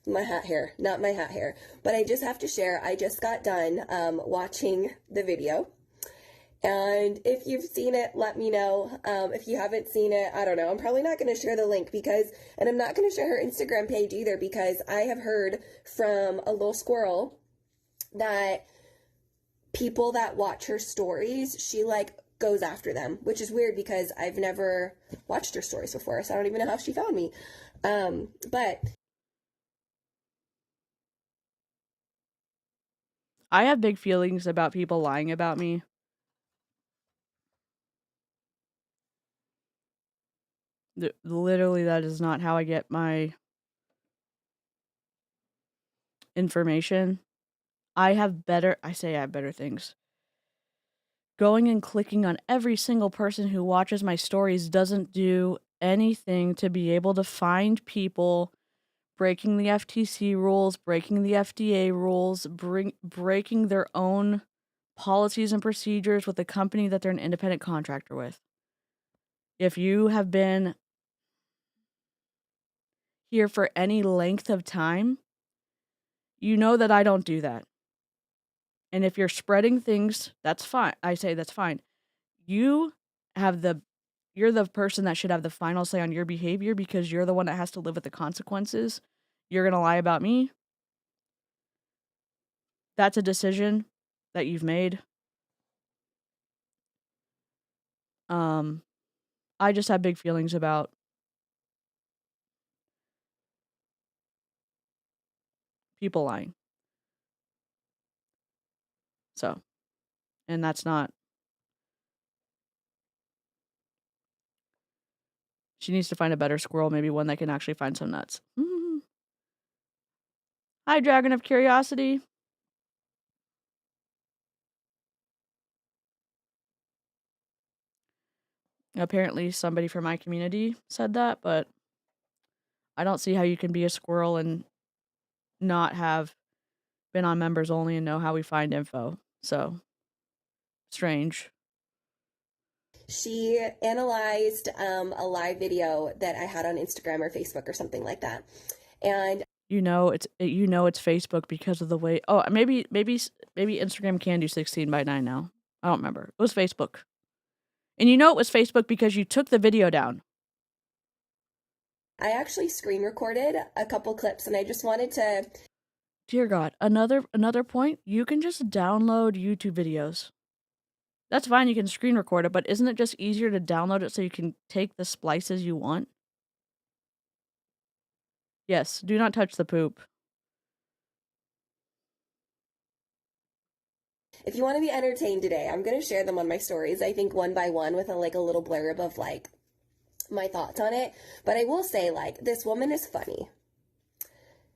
my hat hair, not my hat hair, but I just have to share, I just got done watching the video, and if you've seen it, let me know. If you haven't seen it, I don't know, I'm probably not going to share the link and I'm not going to share her Instagram page either, because I have heard from a little squirrel that people that watch her stories, she like goes after them, which is weird because I've never watched her stories before, so I don't even know how she found me. But I have big feelings about people lying about me. Literally, that is not how I get my information. I have better things. Going and clicking on every single person who watches my stories doesn't do anything to be able to find people breaking the FTC rules, breaking the FDA rules, breaking their own policies and procedures with the company that they're an independent contractor with. If you have been here for any length of time, you know that I don't do that. And if you're spreading things, that's fine. I say that's fine. You're the person that should have the final say on your behavior because you're the one that has to live with the consequences. You're going to lie about me. That's a decision that you've made. I just have big feelings about people lying. So, and that's not. She needs to find a better squirrel, maybe one that can actually find some nuts. Hi, Dragon of Curiosity. Apparently, somebody from my community said that, but I don't see how you can be a squirrel and not have been on members only and know how we find info. So, strange. she analyzed a live video that I had on Instagram or Facebook or something like that. And it's Facebook because of the way. Oh, maybe Instagram can do 16 by 9 now. I don't remember. It was Facebook. And it was Facebook because you took the video down. I actually screen recorded a couple clips, and I just wanted to. Dear God, another point, you can just download YouTube videos. That's fine, you can screen record it, but isn't it just easier to download it so you can take the splices you want? Yes, do not touch the poop. If you want to be entertained today, I'm going to share them on my stories, I think one by one with a little blurb of my thoughts on it. But I will say, this woman is funny.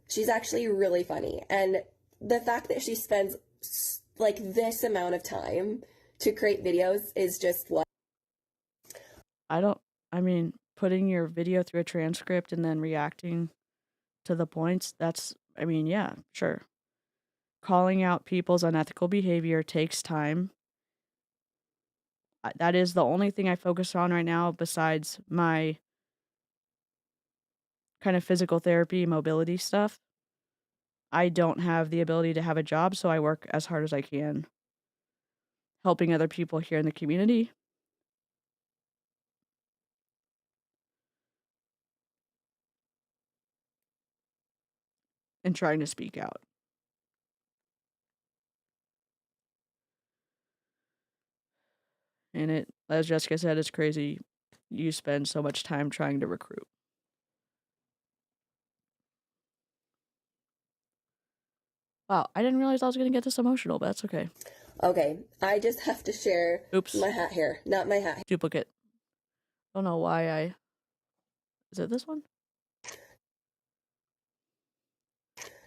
She's actually really funny. And the fact that she spends this amount of time to create videos is just what. Putting your video through a transcript and then reacting to the points, yeah, sure. Calling out people's unethical behavior takes time. That is the only thing I focus on right now besides my kind of physical therapy, mobility stuff. I don't have the ability to have a job, so I work as hard as I can, helping other people here in the community. And trying to speak out. And it, as Jessica said, it's crazy you spend so much time trying to recruit. Wow, I didn't realize I was going to get this emotional, but that's okay. Okay, I just have to share my hat here. Not my hat. Duplicate. Don't know why Is it this one?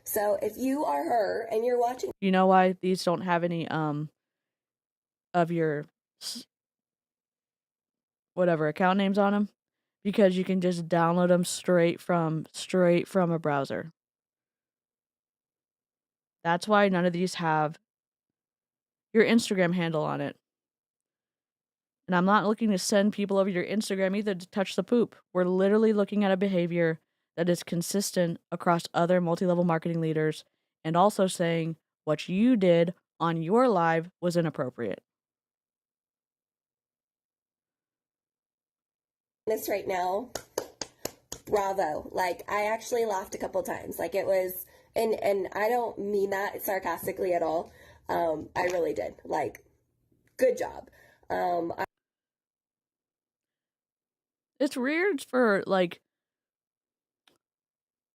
So if you are her and you're watching. You know why these don't have any, of your whatever account names on them? Because you can just download them straight from a browser. That's why none of these have your Instagram handle on it. And I'm not looking to send people over your Instagram either to touch the poop. We're literally looking at a behavior that is consistent across other multi-level marketing leaders and also saying what you did on your live was inappropriate. This right now, bravo. I actually laughed a couple times. It was, and I don't mean that sarcastically at all. I really did. Like, good job. It's weird for, like,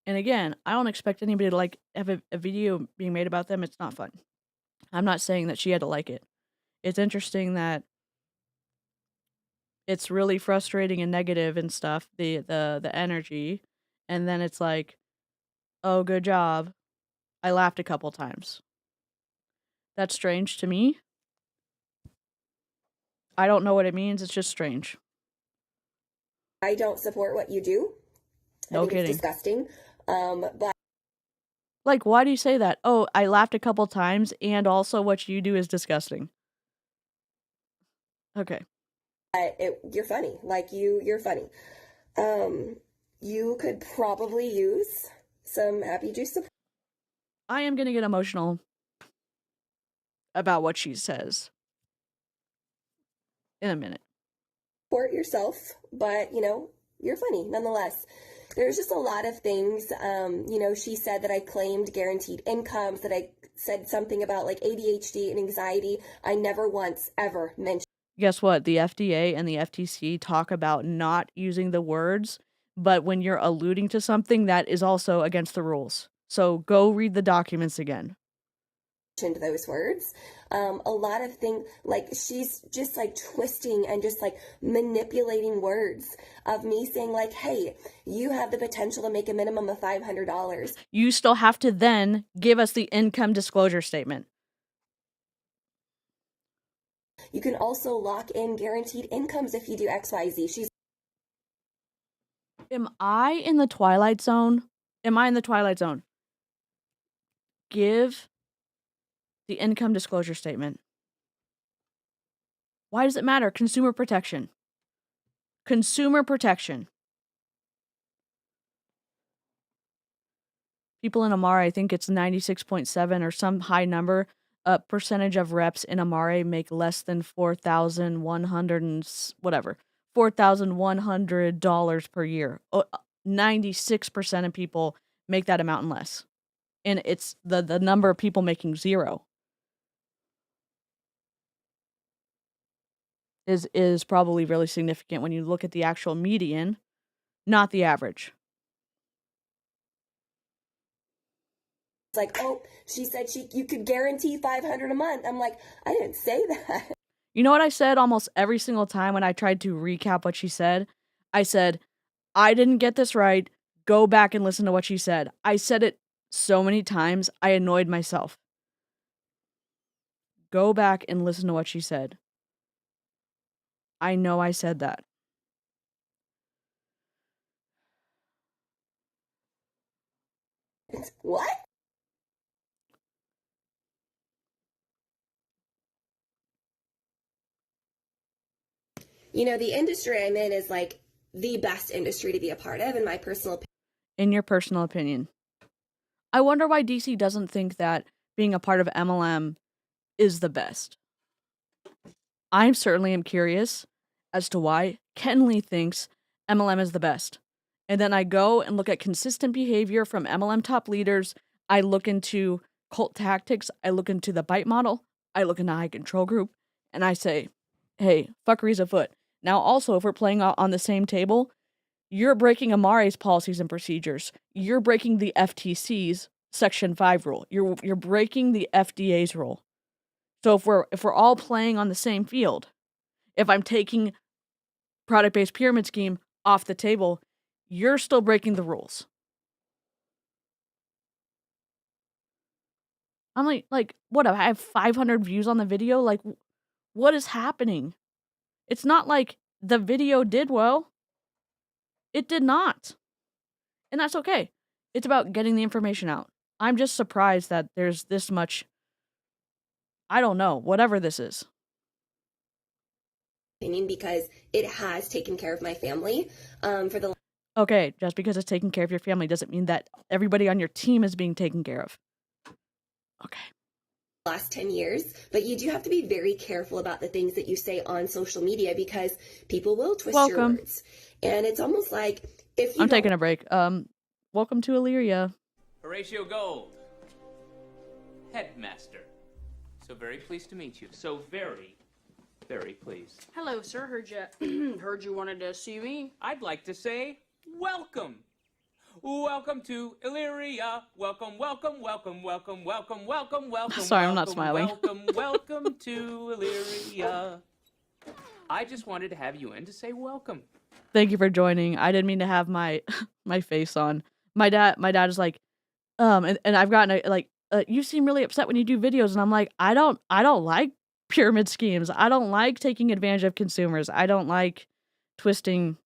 and again, I don't expect anybody to, like, have a video being made about them. It's not fun. I'm not saying that she had to like it. It's interesting that it's really frustrating and negative and stuff, the energy, and then it's like, "Oh, good job. I laughed a couple times." That's strange to me. I don't know what it means, it's just strange. I don't support what you do. No I think kidding. it's disgusting. But Like, why do you say that? "Oh, I laughed a couple times, and also what you do is disgusting." Okay. you're funny. Like, you're funny. You could probably use some happy juice support. I am gonna get emotional about what she says in a minute. Support yourself, but you're funny nonetheless. There's just a lot of things. She said that I claimed guaranteed incomes, that I said something about like ADHD and anxiety. I never once ever mentioned. Guess what? The FDA and the FTC talk about not using the words, but when you're alluding to something, that is also against the rules. So go read the documents again. Those words. A lot of things, like, she's just like twisting and just like manipulating words of me saying like, hey, you have the potential to make a minimum of $500. You still have to then give us the income disclosure statement. You can also lock in guaranteed incomes if you do XYZ. Am I in the Twilight Zone? Am I in the Twilight Zone? Give the income disclosure statement. Why does it matter? Consumer protection. Consumer protection. People in Amare, I think it's 96.7 or some high number, percentage of reps in Amare make less than $4,100 per year. 96% of people make that amount and less. And it's the number of people making zero is probably really significant when you look at the actual median, not the average. It's like, oh, she said you could guarantee $500 a month. I'm like, I didn't say that. You know what I said almost every single time when I tried to recap what she said? I said, I didn't get this right. Go back and listen to what she said. I said it so many times, I annoyed myself. Go back and listen to what she said. I know I said that. What? The industry I'm in is like the best industry to be a part of, in my personal opinion. In your personal opinion. I wonder why DC doesn't think that being a part of MLM is the best. I certainly am curious as to why Kenley thinks MLM is the best. And then I go and look at consistent behavior from MLM top leaders. I look into cult tactics. I look into the bite model. I look into high control group. And I say, hey, fuckery's afoot. Now, also, if we're playing on the same table, you're breaking Amare's policies and procedures. You're breaking the FTC's Section 5 rule. You're breaking the FDA's rule. So if we're all playing on the same field, if I'm taking product-based pyramid scheme off the table, you're still breaking the rules. I'm like, what? I have 500 views on the video? Like, what is happening? It's not like the video did well. It did not. And that's okay. It's about getting the information out. I'm just surprised that there's this much, I don't know, whatever this is. Because it has taken care of my family for the Okay, just because it's taking care of your family doesn't mean that everybody on your team is being taken care of. Okay. last 10 years, but you do have to be very careful about the things that you say on social media because people will twist your words. And it's almost like if you I'm taking a break. Welcome to Illyria. Horatio Gold, Headmaster, So very pleased to meet you. So very, very pleased. Hello, sir. Heard you wanted to see me. I'd like to say welcome. Welcome to Illyria. Welcome, welcome, welcome, welcome, welcome, welcome, welcome. Sorry, I'm not welcome, smiling. Welcome, welcome to Illyria. I just wanted to have you in to say welcome. Thank you for joining. I didn't mean to have my my face on. My dad is like, and I've gotten you seem really upset when you do videos, and I'm like, I don't like pyramid schemes. I don't like taking advantage of consumers. I don't like twisting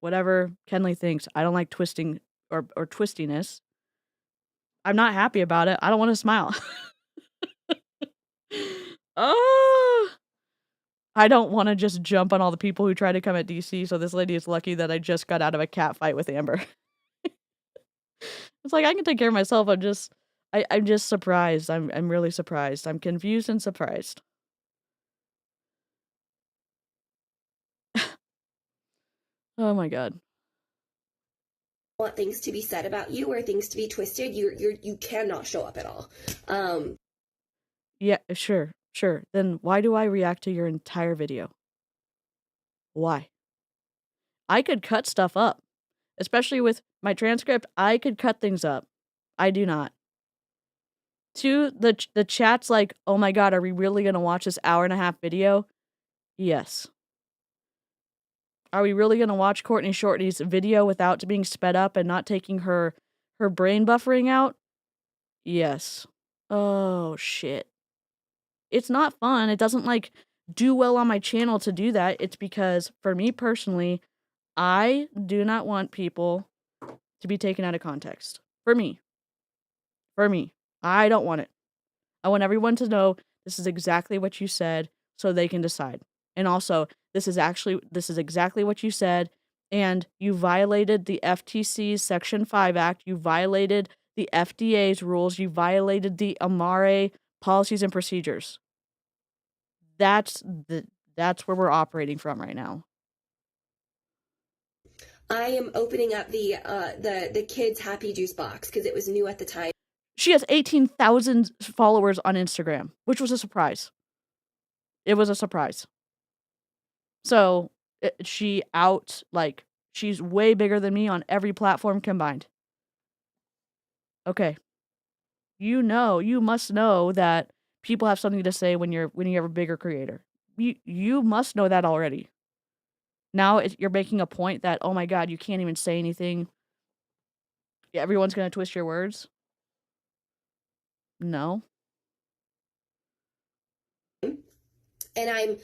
whatever Kenley thinks. I don't like twisting or twistiness. I'm not happy about it. I don't want to smile. Oh, I don't want to just jump on all the people who try to come at DC. So this lady is lucky that I just got out of a cat fight with Amber. It's like I can take care of myself. I'm just surprised. I'm really surprised. I'm confused and surprised. Oh my god. Want things to be said about you or things to be twisted, you cannot show up at all. Yeah, sure. Then why do I react to your entire video? Why? I could cut stuff up. Especially with my transcript, I could cut things up. I do not. To the chat's like, oh my god, are we really gonna watch this hour-and-a-half video? Yes. Are we really gonna watch Courtney Shortney's video without being sped up and not taking her brain buffering out? Yes. Oh shit. It's not fun. It doesn't do well on my channel to do that. It's because for me personally, I do not want people to be taken out of context. For me. I don't want it. I want everyone to know this is exactly what you said so they can decide. And also, this is exactly what you said, and you violated the FTC's Section 5 Act, you violated the FDA's rules, you violated the Amare policies and procedures. That's where we're operating from right now. I am opening up the kids happy juice box because it was new at the time. She has 18,000 followers on Instagram, which was a surprise. It was a surprise. So she's way bigger than me on every platform combined. Okay. You must know that people have something to say when you have a bigger creator. You must know that already. Now you're making a point that, oh my god, you can't even say anything. Everyone's going to twist your words. No. And I'm,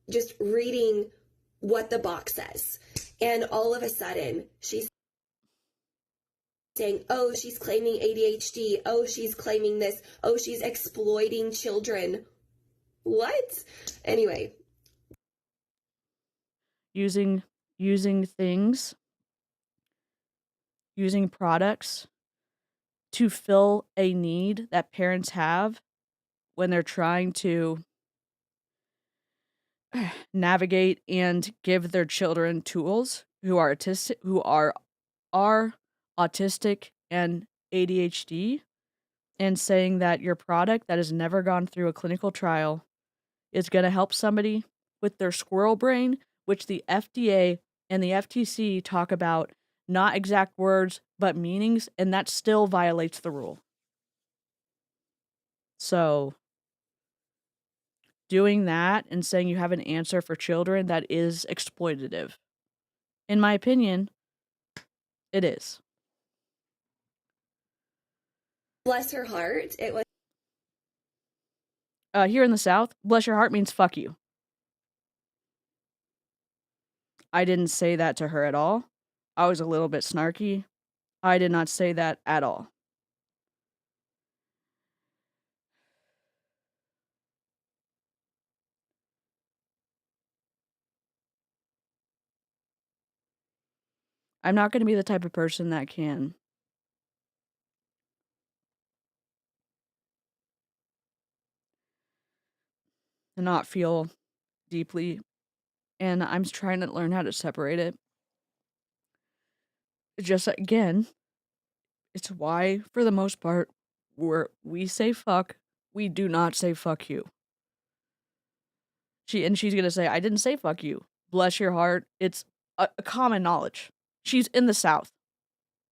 just reading what the box says. And all of a sudden, she's saying, oh, she's claiming ADHD. Oh, she's claiming this. Oh, she's exploiting children. What? Anyway. Using things, using products to fill a need that parents have when they're trying to navigate and give their children tools who are autistic and ADHD, and saying that your product that has never gone through a clinical trial is going to help somebody with their squirrel brain, which the FDA and the FTC talk about not exact words but meanings, and that still violates the rule. So doing that and saying you have an answer for children, that is exploitative. In my opinion, it is. Bless her heart. It was here in the South, bless your heart means fuck you. I didn't say that to her at all. I was a little bit snarky. I did not say that at all. I'm not going to be the type of person that can not feel deeply, and I'm trying to learn how to separate it. Just again, it's why, for the most part, we say fuck We do not say fuck you. She's gonna say, I didn't say fuck you. Bless your heart. It's a common knowledge. She's in the South.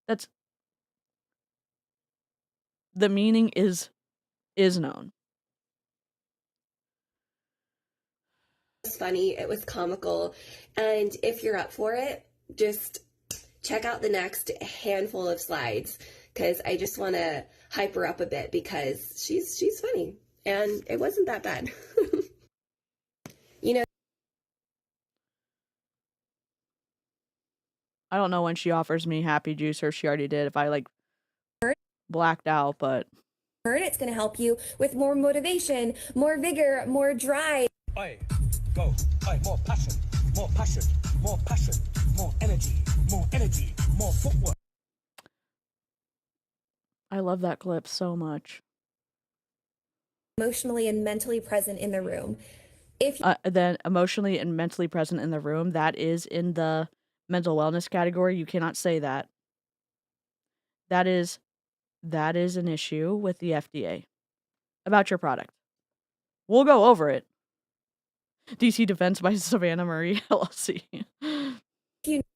That's the meaning is known. It was funny, it was comical, and if you're up for it, just check out the next handful of slides, because I just want to hype her up a bit, because she's funny, and it wasn't that bad. You know, I don't know when she offers me happy juice, or she already did if I like blacked out, but it's going to help you with more motivation, more vigor, more drive. Aye, go. Aye, more passion, more passion, more passion, more energy, more footwork. I love that clip so much. Emotionally and mentally present in the room. If Then emotionally and mentally present in the room, that is in the mental wellness category. You cannot say that. That is an issue with the FDA about your product. We'll go over it. DC Defense by Savannah Marie LLC.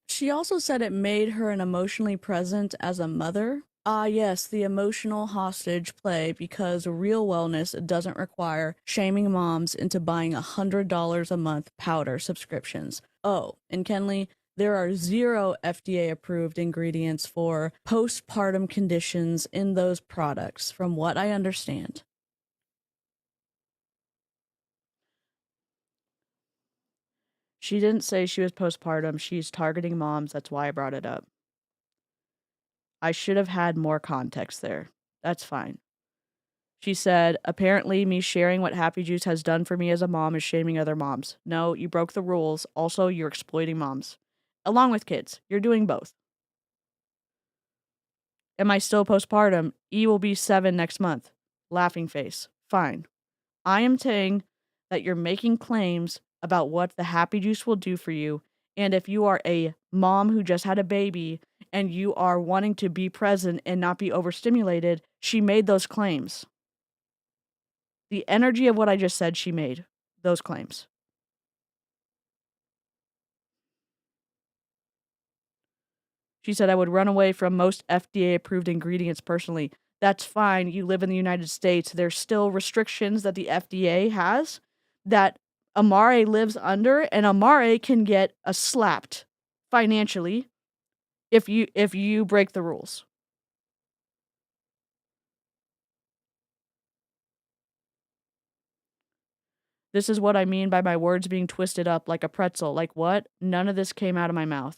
She also said it made her an emotionally present as a mother. Ah, yes, the emotional hostage play, because real wellness doesn't require shaming moms into buying $100 a month powder subscriptions. Oh, and Kenley, there are 0 FDA-approved ingredients for postpartum conditions in those products, from what I understand. She didn't say she was postpartum. She's targeting moms. That's why I brought it up. I should have had more context there. That's fine. She said, apparently me sharing what Happy Juice has done for me as a mom is shaming other moms. No, you broke the rules. Also, you're exploiting moms. Along with kids. You're doing both. Am I still postpartum? E will be 7 next month. Laughing face. Fine. I am saying that you're making claims about what the Happy Juice will do for you, and if you are a mom who just had a baby and you are wanting to be present and not be overstimulated, she made those claims. The energy of what I just said, she made those claims. She said, I would run away from most FDA-approved ingredients personally. That's fine. You live in the United States. There's still restrictions that the FDA has that Amare lives under, and Amare can get slapped financially if you break the rules. This is what I mean by my words being twisted up like a pretzel. Like what? None of this came out of my mouth.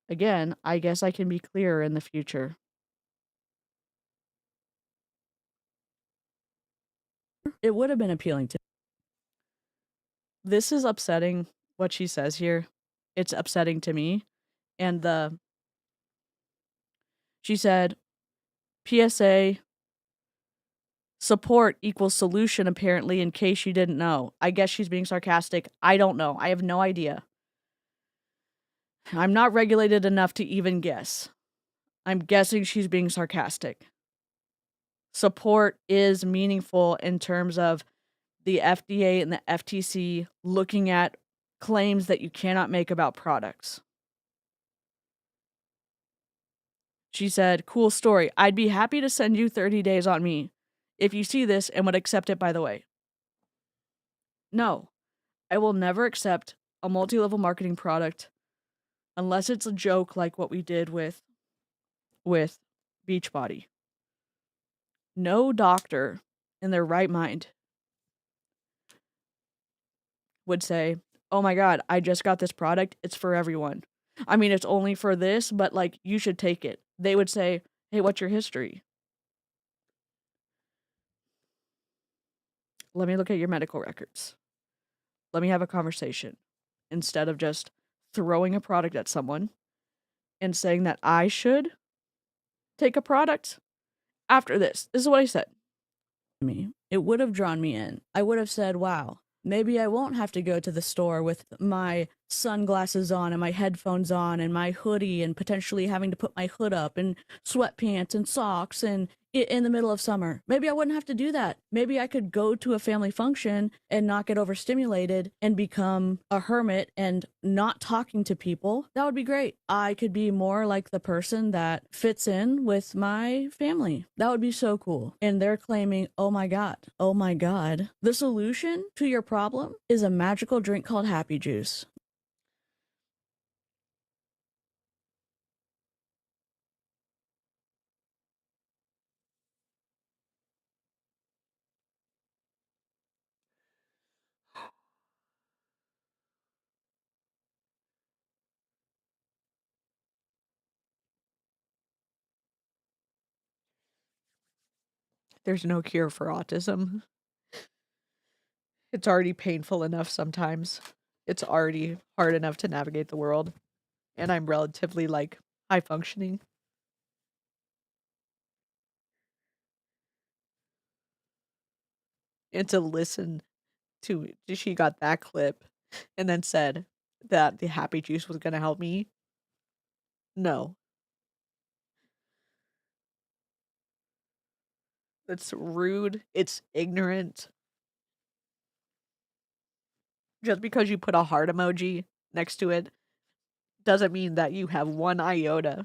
Again, I guess I can be clearer in the future. It would have been appealing to. This is upsetting what she says here. It's upsetting to me. And she said, PSA support equals solution, apparently, in case you didn't know. I guess she's being sarcastic. I don't know. I have no idea. I'm not regulated enough to even guess. I'm guessing she's being sarcastic. Support is meaningful in terms of the FDA and the FTC looking at claims that you cannot make about products. She said, cool story. I'd be happy to send you 30 days on me if you see this and would accept it, by the way. No, I will never accept a multi-level marketing product unless it's a joke like what we did with Beachbody. No doctor in their right mind would say, oh my God, I just got this product. It's for everyone. I mean, it's only for this, but like, you should take it. They would say, hey, what's your history? Let me look at your medical records. Let me have a conversation instead of just throwing a product at someone and saying that I should take a product after this. This is what I said. Me. It would have drawn me in. I would have said, wow, Maybe I won't have to go to the store with my sunglasses on and my headphones on and my hoodie and potentially having to put my hood up and sweatpants and socks and in the middle of summer. Maybe I wouldn't have to do that. Maybe I could go to a family function and not get overstimulated and become a hermit and not talking to people. That would be great. I could be more like the person that fits in with my family. That would be so cool. And they're claiming, oh my God, the solution to your problem is a magical drink called Happy Juice. There's no cure for autism. It's already painful enough sometimes. It's already hard enough to navigate the world. And I'm relatively, like, high functioning. And to listen to, she got that clip and then said that the happy juice was going to help me. No. It's rude. It's ignorant. Just because you put a heart emoji next to it doesn't mean that you have one iota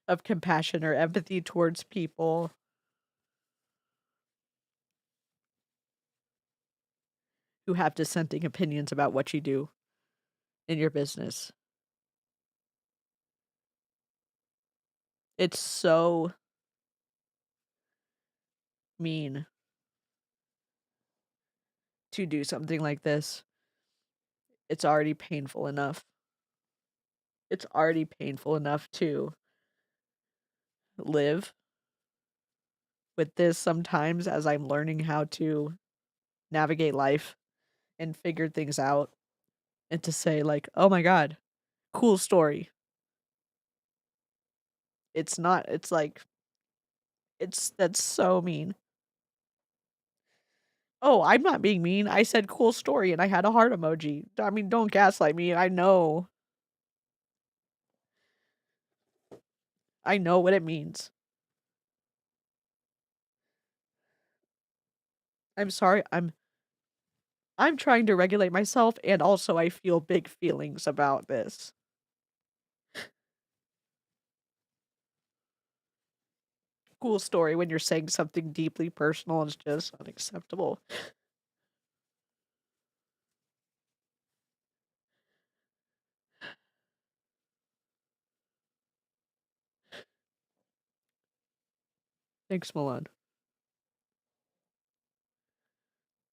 of compassion or empathy towards people who have dissenting opinions about what you do in your business. It's so mean to do something like this. It's already painful enough. It's already painful enough to live with this sometimes as I'm learning how to navigate life and figure things out, and to say, like, oh my God, cool story. It's not, it's like, that's so mean. Oh, I'm not being mean. I said cool story and I had a heart emoji. I mean, don't gaslight me. I know. I know what it means. I'm sorry. I'm trying to regulate myself, and also I feel big feelings about this. Cool story when you're saying something deeply personal is just unacceptable. Thanks, Milan.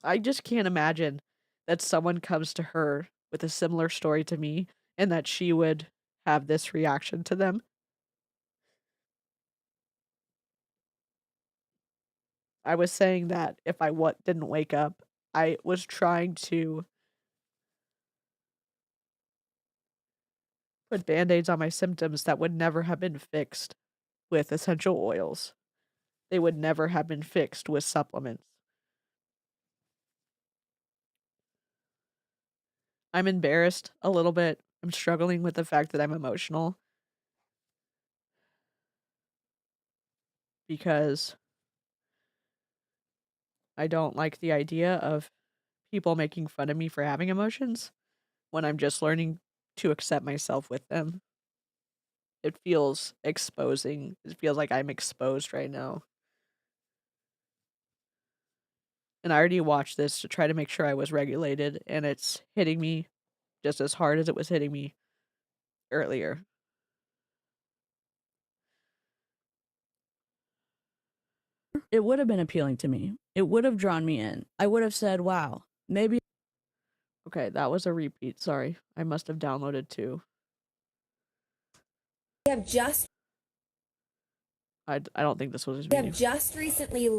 I just can't imagine that someone comes to her with a similar story to me and that she would have this reaction to them. I was saying that if I didn't wake up, I was trying to put band-aids on my symptoms that would never have been fixed with essential oils. They would never have been fixed with supplements. I'm embarrassed a little bit. I'm struggling with the fact that I'm emotional because I don't like the idea of people making fun of me for having emotions when I'm just learning to accept myself with them. It feels exposing. It feels like I'm exposed right now. And I already watched this to try to make sure I was regulated, and it's hitting me just as hard as it was hitting me earlier. It would have been appealing to me. It would have drawn me in. I would have said, wow, maybe. Okay, that was a repeat. Sorry. I must have downloaded two. We have just I don't think this was his we have video. just recently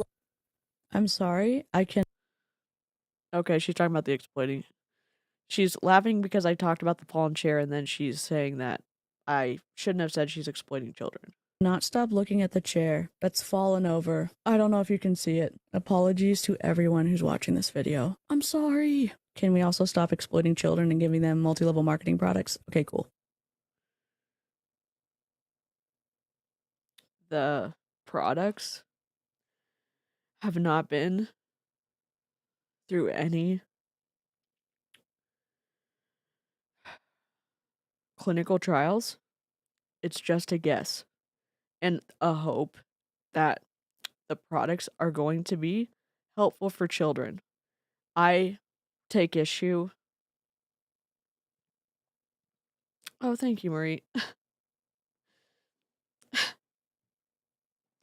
I'm sorry. I can. Okay, she's talking about the exploiting. She's laughing because I talked about the fallen chair, and then she's saying that I shouldn't have said she's exploiting children. Not stop looking at the chair that's fallen over. I don't know if you can see it. Apologies to everyone who's watching this video. I'm sorry. Can we also stop exploiting children and giving them multi-level marketing products? Okay, cool. The products have not been through any clinical trials. It's just a guess and a hope that the products are going to be helpful for children. I take issue. Oh, thank you, Marie.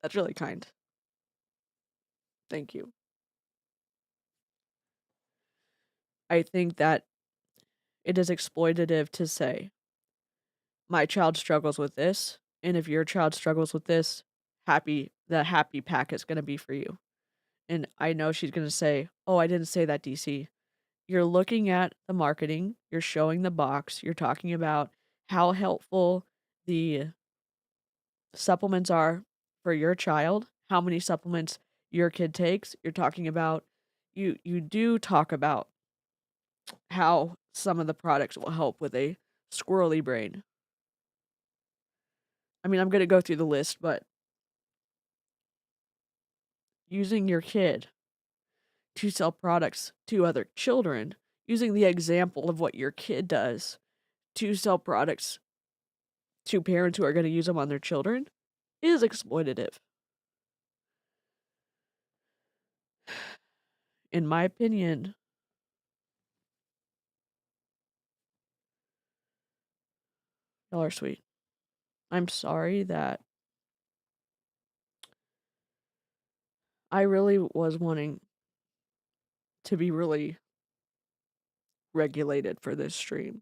That's really kind. Thank you. I think that it is exploitative to say, my child struggles with this, and if your child struggles with this, the happy pack is going to be for you. And I know she's going to say, oh, I didn't say that, DC. You're looking at the marketing, you're showing the box, you're talking about how helpful the supplements are for your child, how many supplements your kid takes. You're talking about, you do talk about how some of the products will help with a squirrely brain. I mean, I'm going to go through the list, but using your kid to sell products to other children, using the example of what your kid does to sell products to parents who are going to use them on their children, is exploitative. In my opinion, y'all are sweet. I'm sorry that I really was wanting to be really regulated for this stream.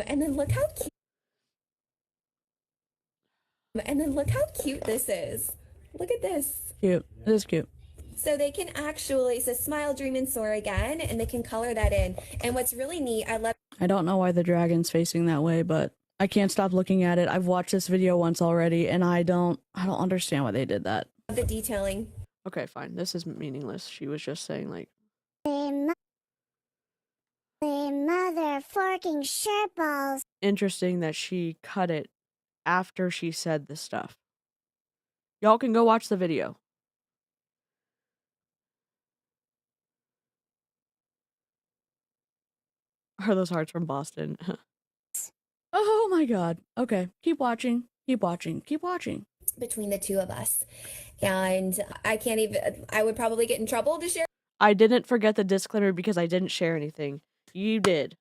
And then look how cute. And then look how cute this is. Look at this. Cute. It is cute. So they can actually, so smile, dream, and soar again, and they can color that in. And what's really neat, I don't know why the dragon's facing that way, but I can't stop looking at it. I've watched this video once already, and I don't understand why they did that. the detailing. Okay, fine. This is meaningless. She was just saying, like, motherfucking shitballs. Interesting that she cut it after she said the stuff. Y'all can go watch the video. Are those hearts from Boston? Oh my god. Okay, keep watching. Keep watching. Keep watching. Between the two of us. And I can't even, I would probably get in trouble to share. I didn't forget the disclaimer because I didn't share anything. You did.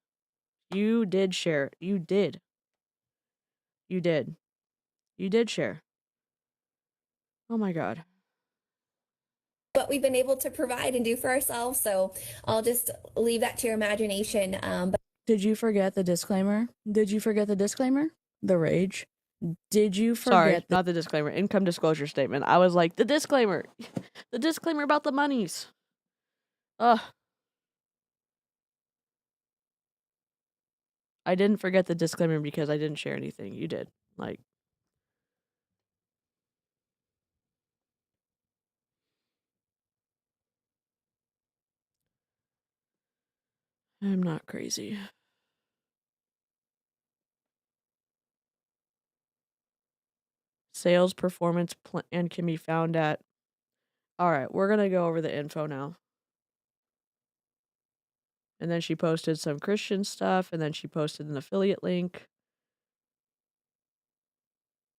You did share. You did. You did. You did share. Oh my god. What we've been able to provide and do for ourselves. So I'll just leave that to your imagination. But Did you forget the disclaimer? Did you forget the disclaimer? The rage? Did you forget? Sorry, not the disclaimer. Income disclosure statement. I was like, the disclaimer. The disclaimer about the monies. Ugh. I didn't forget the disclaimer because I didn't share anything. You did. Like, I'm not crazy. Sales performance plan can be found at. All right, we're going to go over the info now. And then she posted some Christian stuff, and then she posted an affiliate link.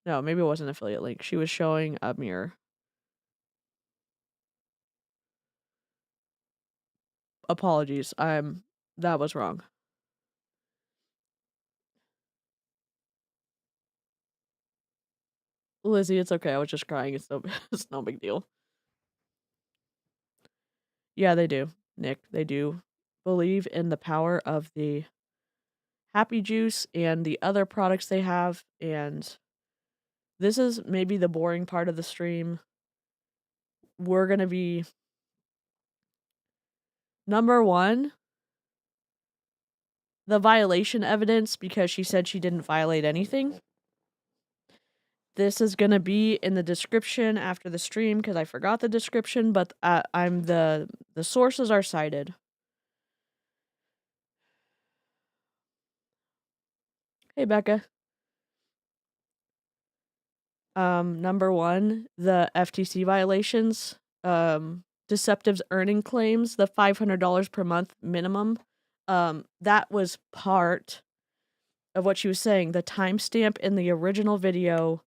No, maybe it wasn't an affiliate link. She was showing a mirror. Apologies. That was wrong. Lizzie, it's okay. I was just crying. It's no big deal. Yeah, they do. Nick, they do believe in the power of the happy juice and the other products they have, and this is maybe the boring part of the stream. We're going to be number 1. the violation evidence because she said she didn't violate anything. This is going to be in the description after the stream because I forgot the description, but I'm the sources are cited. Hey, Becca. Number 1, the FTC violations, Deceptive's earning claims, the $500 per month minimum. That was part of what she was saying. The timestamp in the original video,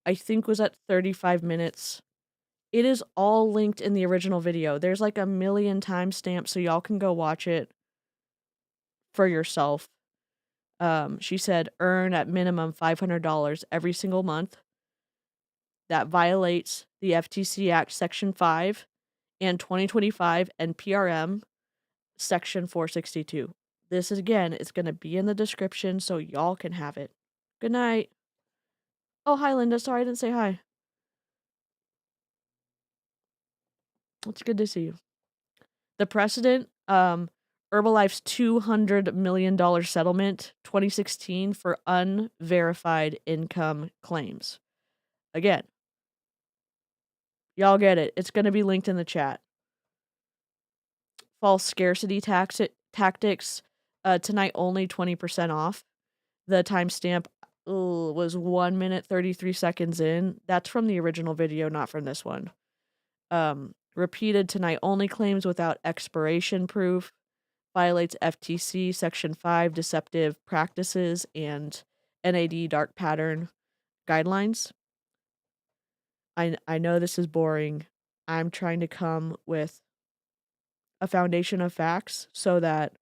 I think, was at 35 minutes. It is all linked in the original video. There's like a million timestamps, so y'all can go watch it for yourself. She said earn at minimum $500 every single month. That violates the FTC Act Section 5 and 2025 NPRM Section 462. This is, again, it's going to be in the description so y'all can have it. Good night. Oh, hi, Linda. Sorry I didn't say hi. It's good to see you. The precedent, Herbalife's $200 million settlement 2016 for unverified income claims. Again, y'all get it. It's going to be linked in the chat. False scarcity tactics, tonight only 20% off. The timestamp was 1 minute 33 seconds in. That's from the original video, not from this one. Repeated tonight only claims without expiration proof. Violates FTC Section 5 deceptive practices and NAD dark pattern guidelines. I know this is boring. I'm trying to come with a foundation of facts so that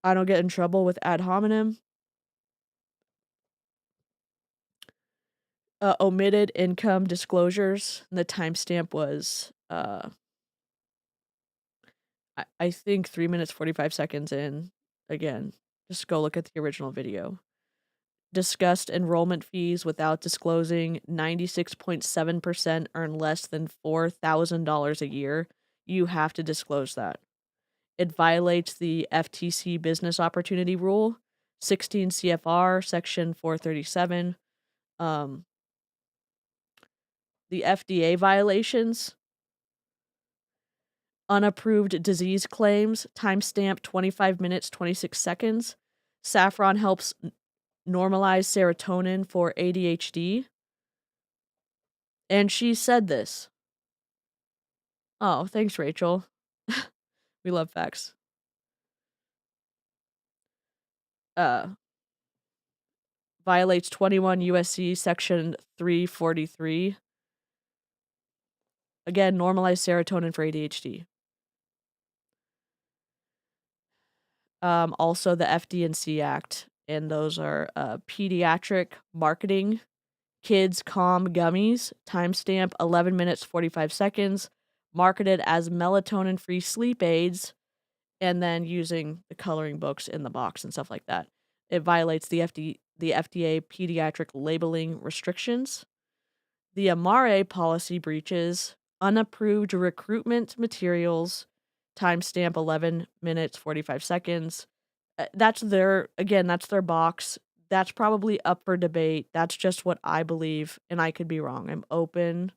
I don't get in trouble with ad hominem. Omitted income disclosures. And the timestamp was, I think 3 minutes 45 seconds in. Again, just go look at the original video. Discussed enrollment fees without disclosing. 96.7% earn less than $4,000 a year. You have to disclose that. It violates the FTC business opportunity rule, 16 CFR, section 437. The FDA violations, unapproved disease claims, timestamp 25 minutes, 26 seconds. Saffron helps normalize serotonin for ADHD. And she said this. Oh, thanks, Rachel. We love facts. Violates 21 USC section 343. Again, normalize serotonin for ADHD. Also the FD&C Act, and those are pediatric marketing, kids calm gummies, timestamp 11 minutes 45 seconds, marketed as melatonin-free sleep aids, and then using the coloring books in the box and stuff like that. It violates the FDA pediatric labeling restrictions. The Amare policy breaches, unapproved recruitment materials, timestamp 11 minutes 45 seconds. That's their box. That's probably up for debate. That's just what I believe, and I could be wrong. I'm open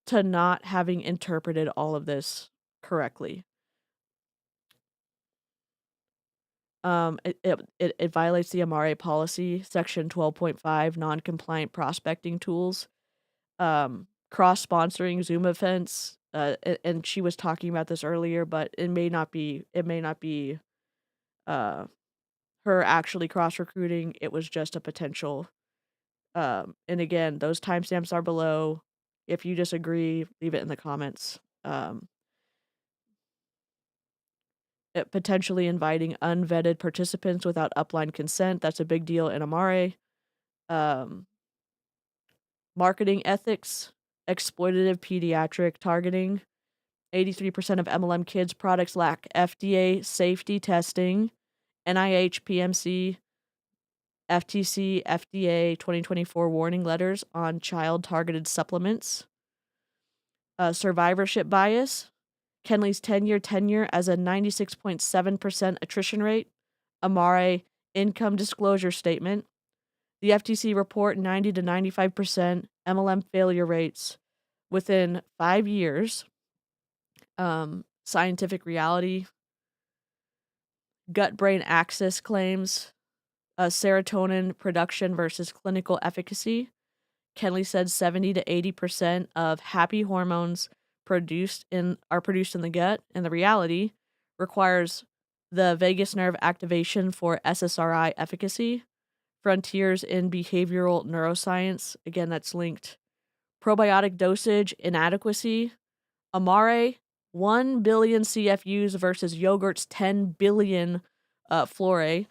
to not having interpreted all of this correctly. It violates the Amare policy, section 12.5, non-compliant prospecting tools, cross-sponsoring Zoom events, and she was talking about this earlier, but it may not be her actually cross-recruiting. It was just a potential. And again, those timestamps are below. If you disagree, leave it in the comments. Potentially inviting unvetted participants without upline consent. That's a big deal in Amare. Marketing ethics, exploitative pediatric targeting. 83% of MLM kids products lack FDA safety testing. NIH, PMC, FTC, FDA 2024 warning letters on child-targeted supplements. Survivorship bias. Kenley's 10-year tenure as a 96.7% attrition rate. Amare income disclosure statement. The FTC report 90 to 95% MLM failure rates within 5 years. Scientific reality. Gut-brain axis claims. Serotonin production versus clinical efficacy. Kenley said 70 to 80% of happy hormones are produced in the gut, and the reality requires the vagus nerve activation for SSRI efficacy. Frontiers in behavioral neuroscience, again, that's linked. Probiotic dosage inadequacy. Amare, 1 billion CFUs versus yogurt's 10 billion flore.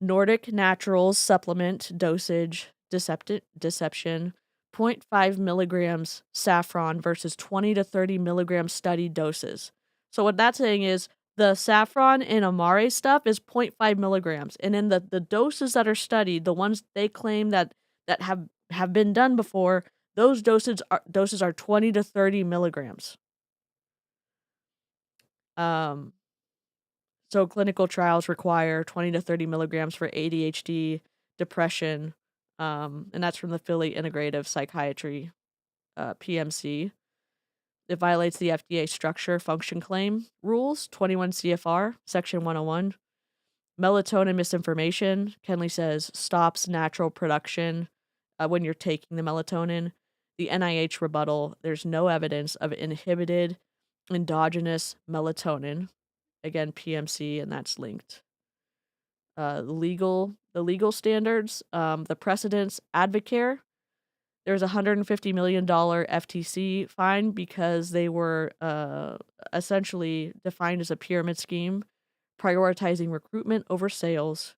Nordic Naturals supplement dosage deception. 0.5 milligrams saffron versus 20 to 30 milligram studied doses. So what that's saying is the saffron in Amare stuff is 0.5 milligrams. And in the doses that are studied, the ones they claim that have been done before, those doses are 20 to 30 milligrams. So clinical trials require 20 to 30 milligrams for ADHD, depression, and that's from the Philly Integrative Psychiatry, PMC. It violates the FDA structure function claim rules, 21 CFR, Section 101. Melatonin misinformation, Kenley says, stops natural production when you're taking the melatonin. The NIH rebuttal, there's no evidence of inhibited endogenous melatonin. Again, PMC, and that's linked. The legal standards, the precedents, AdvoCare. There's a $150 million FTC fine because they were essentially defined as a pyramid scheme, prioritizing recruitment over sales,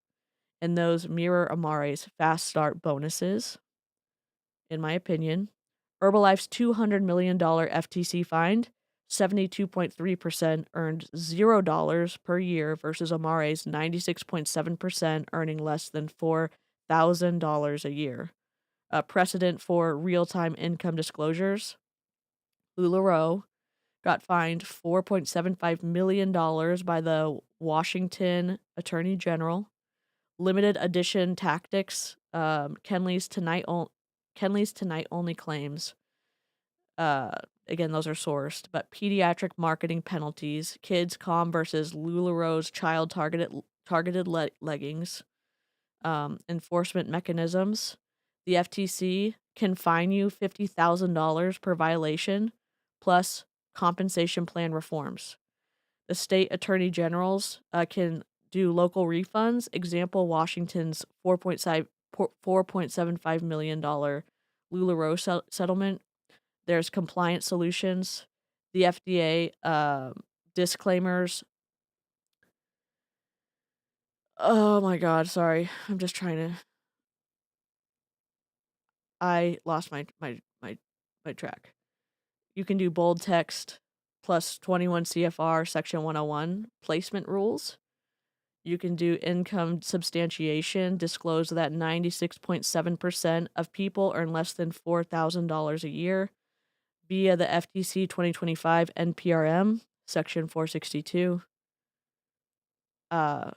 and those mirror Amare's fast start bonuses, in my opinion. Herbalife's $200 million FTC fine, 72.3% earned $0 per year versus Amare's 96.7% earning less than $4,000 a year. A precedent for real-time income disclosures. LuLaRoe got fined $4.75 million by the Washington Attorney General. Limited edition tactics. Kenley's tonight only claims. Again, those are sourced, but pediatric marketing penalties. Kids Calm versus LuLaRoe's child targeted leggings. Enforcement mechanisms. The FTC can fine you $50,000 per violation, plus compensation plan reforms. The state attorney generals can do local refunds. Example: Washington's $4.75 million LuLaRoe settlement. There's compliance solutions. The FDA disclaimers. Oh my God, sorry. I'm just trying to. I lost my track. You can do bold text plus 21 CFR Section 101 placement rules. You can do income substantiation, disclose that 96.7% of people earn less than $4,000 a year via the FTC 2025 NPRM, Section 462. I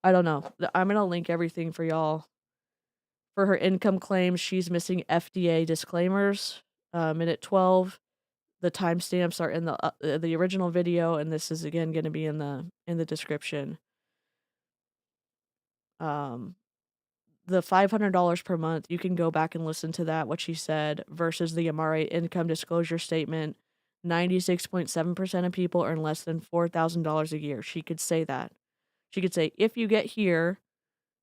don't know. I'm going to link everything for y'all. For her income claims, she's missing FDA disclaimers. Minute 12. The timestamps are in the original video, and this is again going to be in the description. The $500 per month, you can go back and listen to that, what she said, versus the Amare income disclosure statement. 96.7% of people earn less than $4,000 a year. She could say that. She could say, if you get here,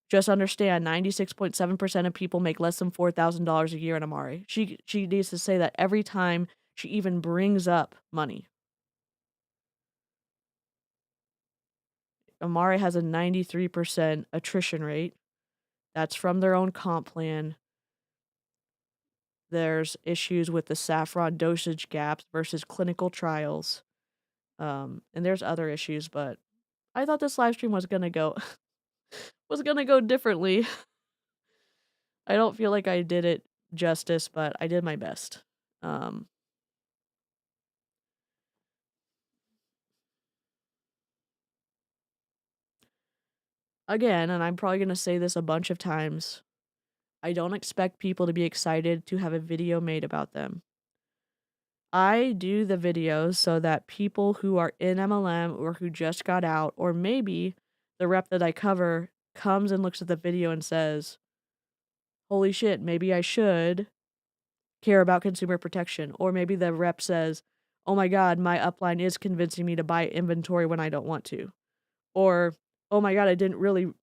just understand 96.7% of people make less than $4,000 a year in Amare. She needs to say that every time she even brings up money. Amare has a 93% attrition rate. That's from their own comp plan. There's issues with the Saffron dosage gaps versus clinical trials. And there's other issues, but I thought this live stream was gonna go differently. I don't feel like I did it justice, but I did my best. again, and I'm probably going to say this a bunch of times, I don't expect people to be excited to have a video made about them. I do the videos so that people who are in MLM or who just got out, or maybe the rep that I cover comes and looks at the video and says, holy shit, maybe I should care about consumer protection. Or maybe the rep says, oh my God, my upline is convincing me to buy inventory when I don't want to. Or, oh my God, it didn't really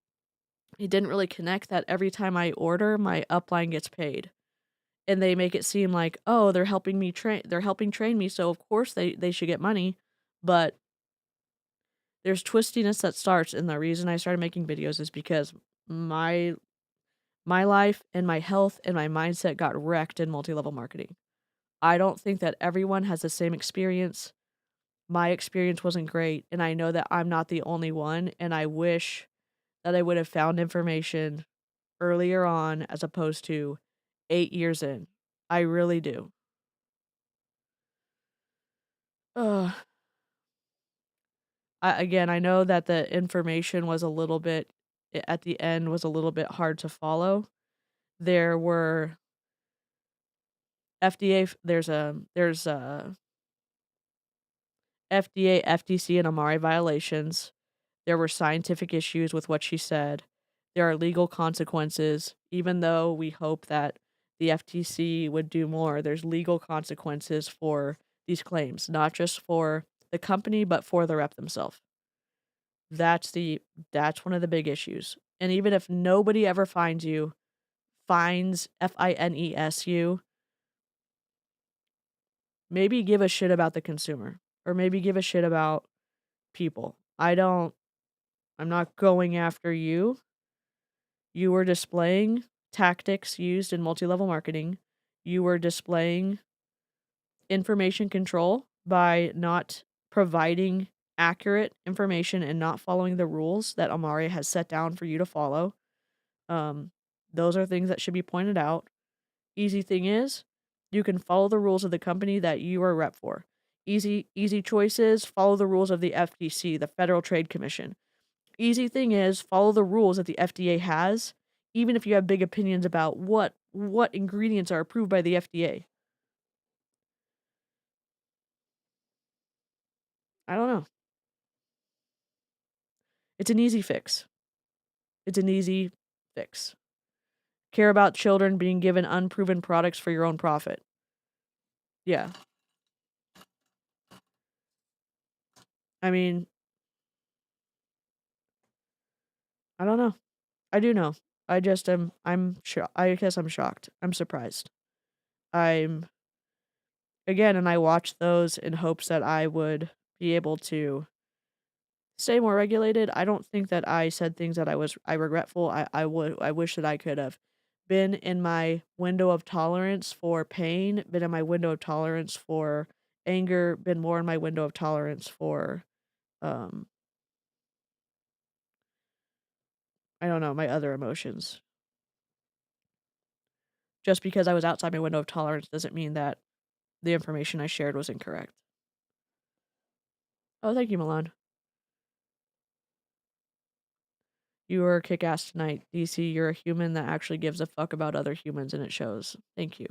connect that every time I order, my upline gets paid. And they make it seem like, oh, they're helping train me, so of course they should get money. But there's twistiness that starts, and the reason I started making videos is because my life and my health and my mindset got wrecked in multi-level marketing. I don't think that everyone has the same experience. My experience wasn't great, and I know that I'm not the only one, and I wish that I would have found information earlier on as opposed to 8 years in. I really do. Ugh. I know that the information was a little bit at the end was a little bit hard to follow. There were there's FDA, FTC, and Amare violations. There were scientific issues with what she said. There are legal consequences. Even though we hope that the FTC would do more, there's legal consequences for these claims, not just for the company, but for the rep themselves. That's one of the big issues. And even if nobody ever fines you, fines you, maybe give a shit about the consumer, or maybe give a shit about people. I'm not going after you. You were displaying tactics used in multi-level marketing. You were displaying information control by not providing accurate information and not following the rules that Amare has set down for you to follow. Those are things that should be pointed out. Easy thing is, you can follow the rules of the company that you are a rep for. Easy choices, follow the rules of the FTC, the Federal Trade Commission. Easy thing is, follow the rules that the FDA has, even if you have big opinions about what ingredients are approved by the FDA. I don't know. It's an easy fix. Care about children being given unproven products for your own profit. Yeah. I mean, I don't know. I do know. I guess I'm shocked. I'm surprised. And I watched those in hopes that I would be able to stay more regulated. I don't think that I said things that I regretful. I wish that I could have been in my window of tolerance for pain, been in my window of tolerance for anger, been more in my window of tolerance for I don't know, my other emotions. Just because I was outside my window of tolerance doesn't mean that the information I shared was incorrect. Oh, thank you, Milan. You were kick-ass tonight. DC, you're a human that actually gives a fuck about other humans, and it shows. Thank you.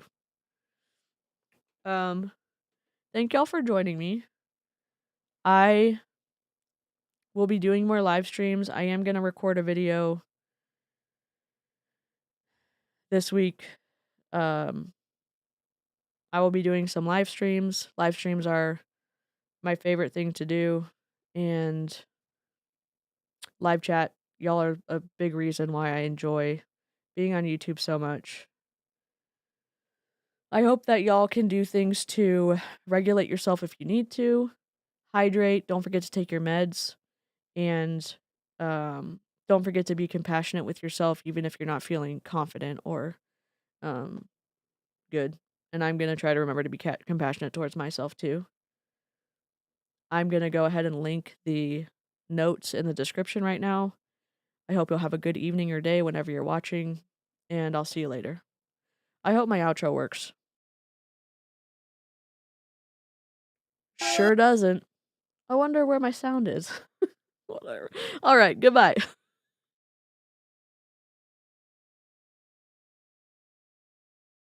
Thank y'all for joining me. I will be doing more live streams. I am going to record a video this week. I will be doing some live streams. Live streams are my favorite thing to do, and live chat, y'all are a big reason why I enjoy being on YouTube so much. I hope that y'all can do things to regulate yourself if you need to. Hydrate, don't forget to take your meds, and don't forget to be compassionate with yourself even if you're not feeling confident or good. And I'm going to try to remember to be compassionate towards myself too. I'm going to go ahead and link the notes in the description right now. I hope you'll have a good evening or day whenever you're watching, and I'll see you later. I hope my outro works. Sure doesn't. I wonder where my sound is. Whatever. All right, goodbye.